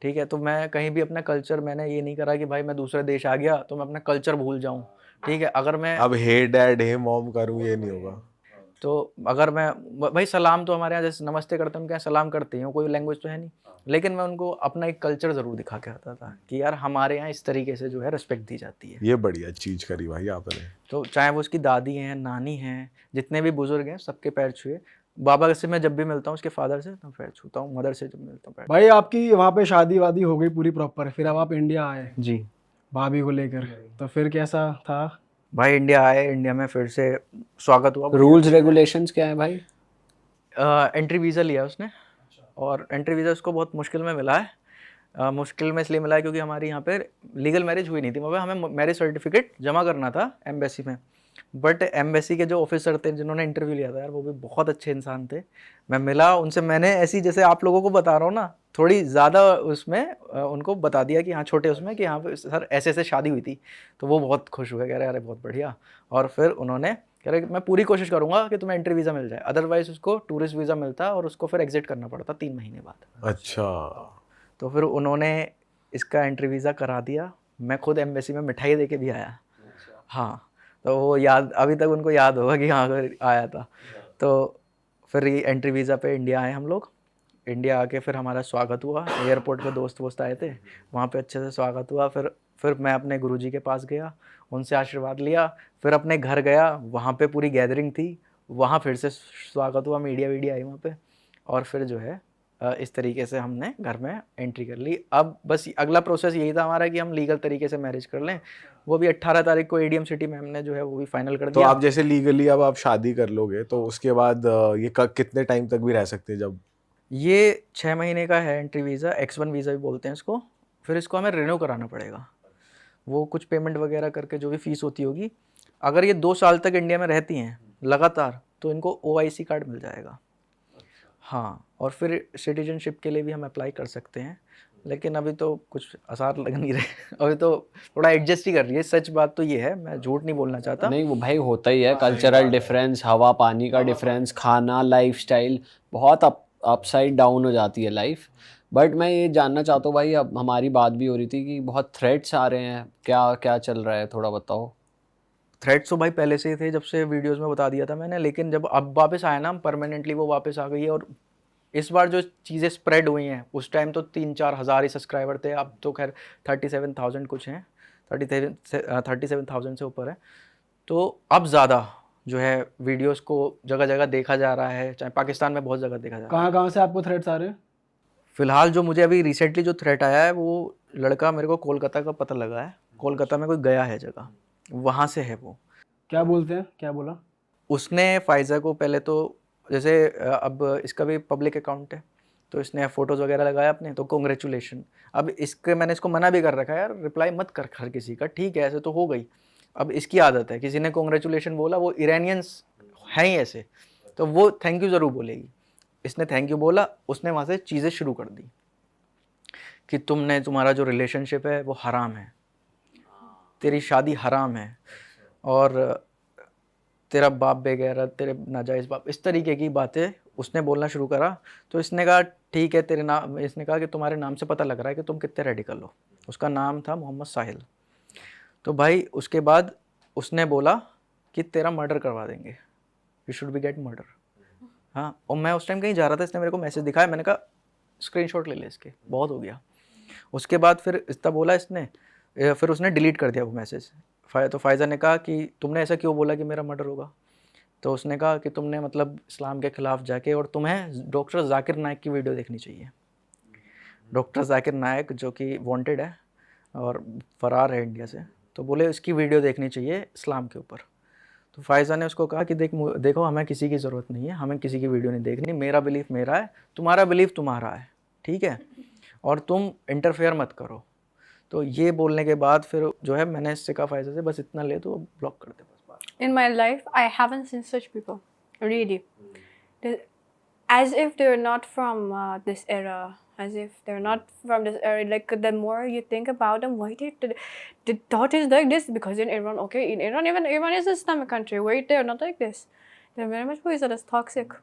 ठीक है, तो मैं कहीं भी अपना कल्चर, मैंने ये नहीं करा कि भाई मैं दूसरे देश आ गया तो मैं अपना कल्चर भूल जाऊँ। ठीक है, अगर मैं अब हे डैड हे मॉम करूँ ये नहीं होगा। तो अगर मैं भाई सलाम तो हमारे यहाँ जैसे नमस्ते करते हैं, उनके यहाँ सलाम करते हैं, कोई लैंग्वेज तो है नहीं, लेकिन मैं उनको अपना एक कल्चर ज़रूर दिखा के आता था कि यार हमारे यहाँ इस तरीके से जो है रिस्पेक्ट दी जाती है। ये बढ़िया चीज़ करी भाई आपने। तो चाहे वो उसकी दादी हैं, नानी हैं, जितने भी बुजुर्ग हैं, सबके पैर छुए। बाबा से मैं जब भी मिलता हूँ, उसके फादर से तो पैर छूता हूँ, मदर से जब मिलता हूँ पैर। भाई आपकी वहाँ पे शादी वादी हो गई पूरी प्रॉपर, फिर अब आप इंडिया आए जी भाभी को लेकर, तो फिर कैसा था? भाई इंडिया आए, इंडिया में फिर से स्वागत हुआ। रूल्स रेगुलेशंस क्या है भाई? एंट्री वीज़ा लिया उसने, और एंट्री वीज़ा उसको बहुत मुश्किल में मिला है। मुश्किल में इसलिए मिला है क्योंकि हमारी यहाँ पे लीगल मैरिज हुई नहीं थी। मतलब हमें मैरिज सर्टिफिकेट जमा करना था एम्बेसी में, बट एम्बेसी के जो ऑफिसर थे जिन्होंने इंटरव्यू लिया था यार, वो भी बहुत अच्छे इंसान थे। मैं मिला उनसे, मैंने ऐसी जैसे आप लोगों को बता रहा हूँ ना, थोड़ी ज़्यादा उसमें उनको बता दिया कि हाँ छोटे उसमें कि हाँ सर ऐसे ऐसे शादी हुई थी। तो वो बहुत खुश हुए, कह रहे अरे बहुत बढ़िया। और फिर उन्होंने कह रहे मैं पूरी कोशिश करूँगा कि तुम्हें एंट्री वीज़ा मिल जाए, अदरवाइज़ उसको टूरिस्ट वीज़ा मिलता और उसको फिर एग्जिट करना पड़ता 3 महीने बाद। अच्छा तो फिर उन्होंने इसका एंट्री वीज़ा करा दिया। मैं खुद एम्बेसी में मिठाई दे के भी आया। हाँ तो वो याद, अभी तक उनको याद होगा कि हाँ अगर आया था। तो फिर ये एंट्री वीज़ा पे इंडिया आए हम लोग। इंडिया आके फिर हमारा स्वागत हुआ, एयरपोर्ट पे दोस्त वोस्त आए थे, वहाँ पे अच्छे से स्वागत हुआ। फिर मैं अपने गुरुजी के पास गया, उनसे आशीर्वाद लिया। फिर अपने घर गया, वहाँ पे पूरी गैदरिंग थी, वहाँ फिर से स्वागत हुआ, मीडिया आई वहाँ पे। और फिर जो है इस तरीके से हमने घर में एंट्री कर ली। अब बस अगला प्रोसेस यही था हमारा कि हम लीगल तरीके से मैरिज कर लें। वो भी 18 तारीख को एडीएम सिटी में हमने जो है वो भी फाइनल कर तो दिया। आप जैसे लीगली अब आप शादी कर लोगे तो उसके बाद ये कितने टाइम तक भी रह सकते हैं? जब ये 6 महीने का है एंट्री वीज़ा, X1 वीज़ा भी बोलते हैं इसको। फिर इसको हमें रिन्यू कराना पड़ेगा, वो कुछ पेमेंट वगैरह करके जो भी फीस होती होगी। अगर ये 2 साल तक इंडिया में रहती हैं लगातार तो इनको OIC कार्ड मिल जाएगा। हाँ, और फिर सिटीजनशिप के लिए भी हम अप्लाई कर सकते हैं। लेकिन अभी तो कुछ आसार लग नहीं रहे अभी तो थोड़ा एडजस्ट ही कर रही है। सच बात तो ये है, मैं झूठ नहीं बोलना चाहता। नहीं वो भाई होता ही है, कल्चरल डिफरेंस, हवा पानी का डिफरेंस, खाना, लाइफस्टाइल, बहुत अपसाइड डाउन हो जाती है लाइफ। बट मैं ये जानना चाहता हूँ भाई, अब हमारी बात भी हो रही थी कि बहुत थ्रेट्स आ रहे हैं, क्या क्या चल रहा है, थोड़ा बताओ। थ्रेड्स तो भाई पहले से ही थे, जब से वीडियोस में बता दिया था मैंने, लेकिन जब अब वापस आया ना परमानेंटली, वो वापस आ गई है। और इस बार जो चीज़ें स्प्रेड हुई हैं, उस टाइम तो 3-4 हज़ार ही सब्सक्राइबर थे, अब तो खैर 37,000 कुछ हैं, 37,000 से ऊपर है। तो अब ज़्यादा जो है वीडियोस को जगह जगह देखा जा रहा है, चाहे पाकिस्तान में बहुत जगह देखा जा रहा है। कहाँ कहाँ से आपको थ्रेट्स आ रहे हैं? फिलहाल जो मुझे अभी रिसेंटली जो थ्रेट आया है, वो लड़का मेरे को कोलकाता का पता लगा है, कोलकाता में कोई गया है जगह, वहाँ से है वो। क्या बोलते हैं, क्या बोला? उसने फाइज़ा को पहले तो जैसे अब इसका भी पब्लिक अकाउंट है, तो इसने फ़ोटोज़ वगैरह लगाया अपने, तो कॉन्ग्रेचुलेशन। अब इसके मैंने इसको मना भी कर रखा है, यार रिप्लाई मत कर हर किसी का, ठीक है ऐसे तो हो गई। अब इसकी आदत है, किसी ने कॉन्ग्रेचुलेशन बोला, वो ईरानियंस हैं ही ऐसे, तो वो थैंक यू ज़रूर बोलेगी। इसने थैंक यू बोला, उसने वहाँ से चीज़ें शुरू कर दी कि तुम्हारा जो रिलेशनशिप है वो हराम है, तेरी शादी हराम है, और तेरा बाप बेगैरत, तेरे नाजायज़ बाप, इस तरीके की बातें उसने बोलना शुरू करा। तो इसने कहा ठीक है, तेरे नाम, इसने कहा कि तुम्हारे नाम से पता लग रहा है कि तुम कितने रेडिकल हो। उसका नाम था मोहम्मद साहिल। तो भाई उसके बाद उसने बोला कि तेरा मर्डर करवा देंगे, you should be get murder. हाँ, और मैं उस टाइम कहीं जा रहा था, इसने मेरे को मैसेज दिखाया, मैंने कहा स्क्रीनशॉट ले ले इसके, बहुत हो गया। उसके बाद फिर इतना बोला इसने, फिर उसने डिलीट कर दिया वो मैसेज। तो फायज़ा ने कहा कि तुमने ऐसा क्यों बोला कि मेरा मर्डर होगा? तो उसने कहा कि तुमने मतलब इस्लाम के ख़िलाफ़ जाके, और तुम्हें डॉक्टर जाकिर नायक की वीडियो देखनी चाहिए। डॉक्टर जाकिर नायक जो कि वांटेड है और फ़रार है इंडिया से, तो बोले इसकी वीडियो देखनी चाहिए इस्लाम के ऊपर। तो फायज़ा ने उसको कहा कि देखो हमें किसी की ज़रूरत नहीं है, हमें किसी की वीडियो नहीं देखनी, मेरा बिलीफ मेरा है, तुम्हारा बिलीफ तुम्हारा है, ठीक है, और तुम इंटरफेयर मत करो। तो ये बोलने के बाद फिर जो है मैंने इससे कहा फायज़ा से, बस इतना ले तो ब्लॉक कर दे बस बात। In my life, I haven't seen such people. Really. They- As if they're not from this era. As if they're not from this era. Like, the more you think about them, why the thought is like this? Because in Iran, okay, in Iran, even Iran is an Islamic country. Why they're not like this? They're very much poisonous, as toxic.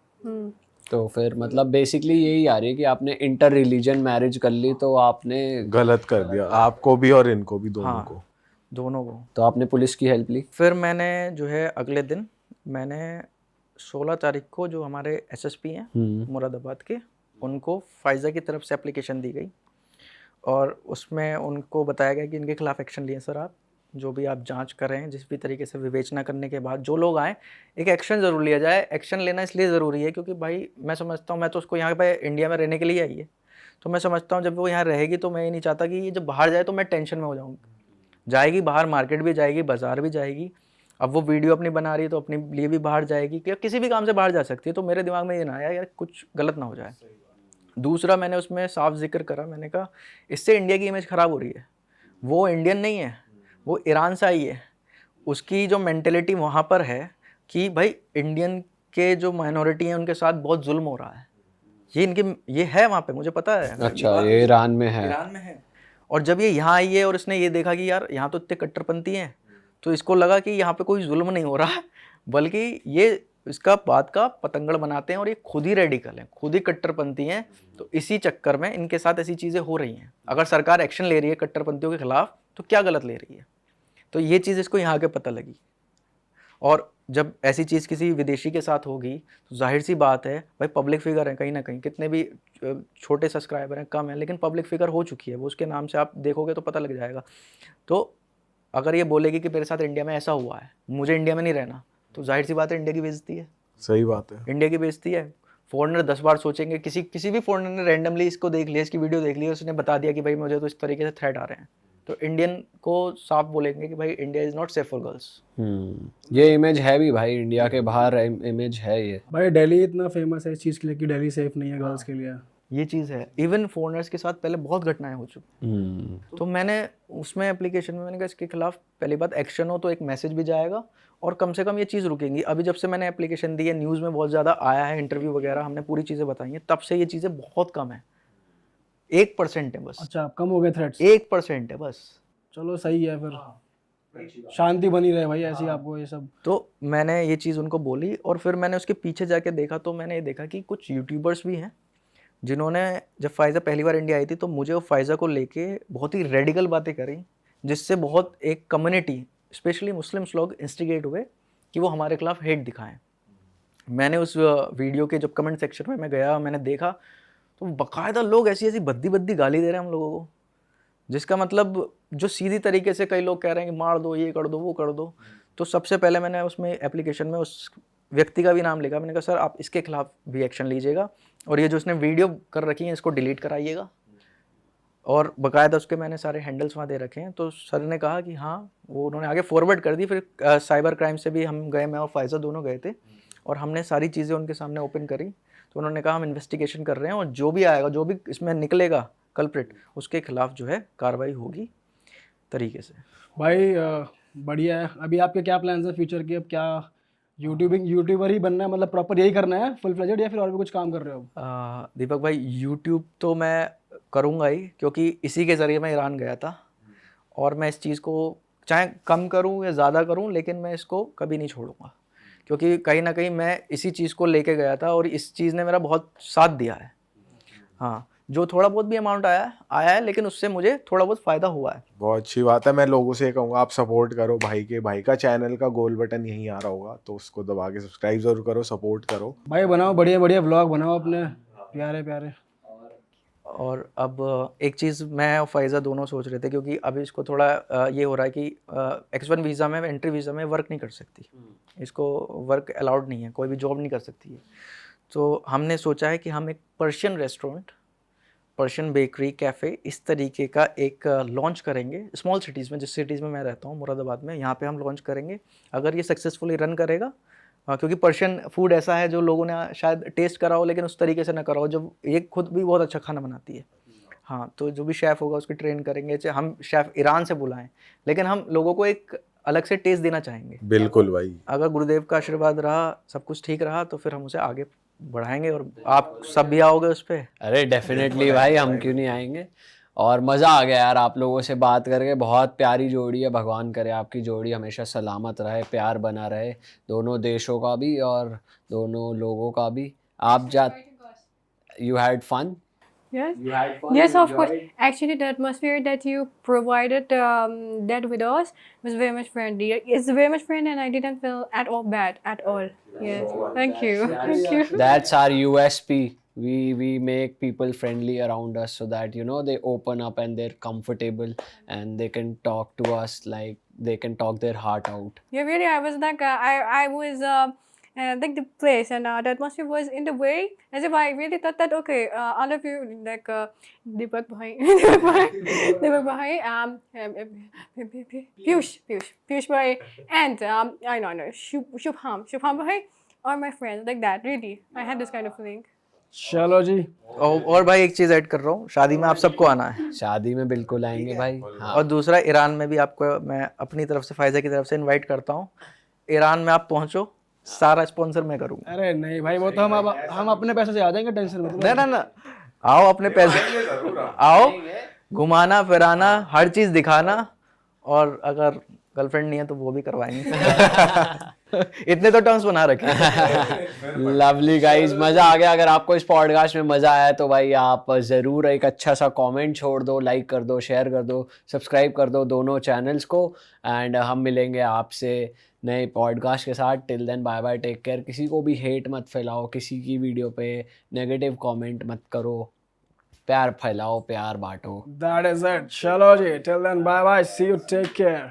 तो फिर मतलब basically यही आ रही है कि आपने inter religion marriage कर ली, तो आपने गलत कर दिया, आपको भी और इनको भी, दोनों को। दोनों को। तो आपने पुलिस की हेल्प ली? फिर मैंने जो है अगले दिन मैंने 16 तारीख को जो हमारे एसएसपी हैं मुरादाबाद के, उनको फायज़ा की तरफ से एप्लीकेशन दी गई, और उसमें उनको बताया गया कि इनके खिलाफ़ एक्शन लिए सर, आप जो भी आप जांच कर रहे हैं, जिस भी तरीके से विवेचना करने के बाद जो लोग आए, एक एक्शन ज़रूर लिया जाए। एक्शन लेना इसलिए ज़रूरी है क्योंकि भाई मैं समझता हूँ, मैं तो उसको यहाँ पे इंडिया में रहने के लिए आई है, तो मैं समझता हूँ जब वो यहाँ रहेगी तो मैं ये नहीं चाहता कि ये जब बाहर जाए तो मैं टेंशन में हो जाऊँगी। जाएगी बाहर, मार्केट भी जाएगी, बाज़ार भी जाएगी, अब वो वीडियो अपनी बना रही है तो अपने लिए भी बाहर जाएगी, या किसी भी काम से बाहर जा सकती है। तो मेरे दिमाग में ये ना आया यार कुछ गलत ना हो जाए। दूसरा मैंने उसमें साफ जिक्र करा, मैंने कहा इससे इंडिया की इमेज ख़राब हो रही है। वो इंडियन नहीं है, वो ईरान से आई है, उसकी जो मेंटेलिटी वहाँ पर है कि भाई इंडियन के जो माइनॉरिटी हैं उनके साथ बहुत जुल्म हो रहा है, ये है वहाँ पे, मुझे पता है। अच्छा, ये ईरान में है? ईरान में है। और जब ये यहाँ आई है और इसने ये देखा कि यार यहाँ तो इतने कट्टरपंथी हैं, तो इसको लगा कि यहाँ पे कोई जुल्म नहीं हो रहा, बल्कि ये इसका बात का पतंगड़ बनाते हैं, और ये खुद ही रेडिकल हैं, खुद ही कट्टरपंथी हैं। तो इसी चक्कर में इनके साथ ऐसी चीज़ें हो रही हैं। अगर सरकार एक्शन ले रही है कट्टरपंथियों के खिलाफ, तो क्या गलत ले रही है? तो ये चीज़ इसको यहाँ के पता लगी। और जब ऐसी चीज़ किसी विदेशी के साथ होगी तो जाहिर सी बात है भाई, पब्लिक फिगर है कहीं ना कहीं, कितने भी छोटे सब्सक्राइबर हैं, कम है, लेकिन पब्लिक फिगर हो चुकी है वो, उसके नाम से आप देखोगे तो पता लग जाएगा। तो अगर ये बोलेगी कि मेरे साथ इंडिया में ऐसा हुआ है, मुझे इंडिया में नहीं रहना, तो जाहिर सी बात है इंडिया की बेइज्जती है। सही बात है, इंडिया की बेइज्जती है। फॉरेनर 10 बार सोचेंगे, किसी भी फॉरेनर ने रैंडमली इसको देख लिया, इसकी वीडियो देख ली, उसने बता दिया कि भाई मुझे तो इस तरीके से थ्रेट आ रहे हैं, तो इंडियन को साफ बोलेंगे कि भाई India is not safe for girls. ये इमेज है भी भाई, इंडिया के बाहर इमेज है ये। भाई दिल्ली इतना फेमस है इस चीज़ के लिए कि दिल्ली सेफ नहीं है गर्ल्स के लिए। ये चीज़ है। इवन फॉरेनर्स के साथ पहले बहुत घटनाएं हो चुकी। तो मैंने उसमें एप्लीकेशन में मैंने कहा इसके खिलाफ पहली बात एक्शन हो तो एक मैसेज भी जाएगा, और कम से कम ये चीज़ रुकेंगी। अभी जब से मैंने एप्लीकेशन दी है, न्यूज़ में बहुत ज़्यादा आया है, इंटरव्यू वगैरह हमने पूरी चीज़ें बताई हैं, तब से ये चीज़ें बहुत कम है। 1% है बस, अच्छा कम हो गए थ्रेट्स। 1% है बस। चलो सही है फिर, शांति बनी रहे भाई ऐसी आपको ये सब। तो मैंने ये चीज़ उनको बोली और फिर मैंने उसके पीछे जाके देखा तो मैंने ये देखा कि कुछ यूट्यूबर्स भी हैं जिन्होंने, जब फ़ाइज़ा पहली बार इंडिया आई थी तो मुझे वो फ़ाइज़ा को लेके बहुत ही रेडिकल बातें करी, जिससे बहुत एक कम्युनिटी स्पेशली मुस्लिम्स लोग इंस्टिगेट हुए कि वो हमारे खिलाफ हेट दिखाएं। मैंने उस वीडियो के जब कमेंट सेक्शन में मैं गया, मैंने देखा तो बाकायदा लोग ऐसी ऐसी भद्दी भद्दी गाली दे रहे हैं हम लोगों को, जिसका मतलब जो सीधी तरीके से कई लोग कह रहे हैं कि मार दो, ये कर दो, वो कर दो। तो सबसे पहले मैंने उसमें एप्लीकेशन में उस व्यक्ति का भी नाम लिखा, मैंने कहा सर आप इसके खिलाफ भी एक्शन लीजिएगा और ये जो उसने वीडियो कर रखी है इसको डिलीट कराइएगा। और बाकायदा उसके मैंने सारे हैंडल्स वहाँ दे रखे हैं। तो सर ने कहा कि हाँ, वो उन्होंने आगे फॉरवर्ड कर दी। फिर साइबर क्राइम से भी हम गए, मैं और फ़ाइज़ा दोनों गए थे और हमने सारी चीज़ें उनके सामने ओपन करी। तो उन्होंने कहा हम इन्वेस्टिगेशन कर रहे हैं और जो भी आएगा, जो भी इसमें निकलेगा कल्प्रिट, उसके खिलाफ जो है कार्रवाई होगी तरीके से। भाई बढ़िया है। अभी आपके क्या प्लान्स हैं फ्यूचर के? अब क्या यूट्यूबर ही बनना है, मतलब प्रॉपर यही करना है फुल फ्लेजेड, या फिर और भी कुछ काम कर रहे हो? दीपक भाई, यूट्यूब तो मैं करूँगा ही, क्योंकि इसी के ज़रिए मैं ईरान गया था और मैं इस चीज़ को चाहे कम करूँ या ज़्यादा करूँ, लेकिन मैं इसको कभी नहीं छोड़ूंगा, क्योंकि कहीं ना कहीं मैं इसी चीज़ को लेके गया था और इस चीज़ ने मेरा बहुत साथ दिया है। हाँ, जो थोड़ा बहुत भी अमाउंट आया है लेकिन उससे मुझे थोड़ा बहुत फ़ायदा हुआ है। बहुत अच्छी बात है। मैं लोगों से कहूँगा आप सपोर्ट करो भाई के। भाई का चैनल का गोल बटन यहीं आ रहा होगा, तो उसको दबा के सब्सक्राइब जरूर करो, सपोर्ट करो भाई बनाओ बढ़िया बढ़िया व्लॉग बनाओ अपने प्यारे प्यारे। और अब एक चीज़ मैं और फ़ाइज़ा दोनों सोच रहे थे, क्योंकि अभी इसको थोड़ा ये हो रहा है कि X1 वीज़ा में, एंट्री वीज़ा में वर्क नहीं कर सकती, इसको वर्क अलाउड नहीं है, कोई भी जॉब नहीं कर सकती है। तो हमने सोचा है कि हम एक Persian restaurant, Persian bakery, cafe, इस तरीके का एक लॉन्च करेंगे स्मॉल सिटीज़ में। जिस सिटीज़ में मैं रहता हूँ, मुरादाबाद में, यहाँ पे हम लॉन्च करेंगे अगर ये सक्सेसफुली रन करेगा। क्योंकि पर्शियन फूड ऐसा है जो लोगों ने शायद टेस्ट करा हो लेकिन उस तरीके से ना करा हो, जब ये खुद भी बहुत अच्छा खाना बनाती है। हाँ, तो जो भी शेफ़ होगा उसकी ट्रेन करेंगे, चाहे हम शेफ़ ईरान से बुलाएं, लेकिन हम लोगों को एक अलग से टेस्ट देना चाहेंगे। बिल्कुल भाई। अगर गुरुदेव का आशीर्वाद रहा, सब कुछ ठीक रहा, तो फिर हम उसे आगे बढ़ाएंगे और आप सब भी आओगे उस पर। अरे डेफिनेटली भाई, हम क्यों नहीं आएंगे। और मज़ा आ गया यार आप लोगों से बात करके, बहुत प्यारी जोड़ी है। भगवान करे आपकी जोड़ी हमेशा सलामत रहे, प्यार बना रहे, दोनों देशों का भी और दोनों लोगों का भी। आप you had fun? Yes. You had fun? Yes, You of course. enjoyed? Actually, the atmosphere that you provided that with us was very much friendly. It's very much friendly, and I didn't feel at all bad at all. Yes. Thank you. Thank you. That's our USP. We make people friendly around us so that they open up and they're comfortable and they can talk to us, like they can talk their heart out. Yeah, really. I was like, I was like the place and the atmosphere was in the way as if I really thought that okay, all of you like Deepak Bhai, Deepak Bhai, Piyush Bhai, and I know Shubham Bhai are my friends like that. Really, I had this kind of feeling. चलो जी। और भाई एक चीज़ add कर रहा हूँ, शादी में आप सबको आना है। शादी में बिल्कुल आएंगे भाई। हाँ। और दूसरा, ईरान में भी आपको मैं अपनी तरफ से, फ़ाइज़ा की तरफ से इनवाइट करता हूँ। ईरान में आप पहुँचो, सारा स्पॉन्सर मैं करूँगा। अरे नहीं भाई, वो तो हम अपने पैसे से आ जाएंगे, टेंशन मत लो। ना, आओ अपने पैसे, आओ घुमाना फिराना, हर चीज़ दिखाना, और अगर गर्लफ्रेंड नहीं है तो वो भी करवाएंगे। इतने तो टर्म्स बना रखे। लवली गाइस, मजा आ गया। अगर आपको इस पॉडकास्ट में मजा आया तो भाई आप जरूर एक अच्छा सा कमेंट छोड़ दो, लाइक कर दो, शेयर कर दो, सब्सक्राइब कर दो दोनों चैनल्स को। एंड हम मिलेंगे आपसे नए पॉडकास्ट के साथ। Till then bye bye, take care. किसी को भी हेट मत फैलाओ, किसी की वीडियो पे नेगेटिव कमेंट मत करो, प्यार फैलाओ, प्यार बांटो। That is it. चलो जी, till then bye bye, see you, take care.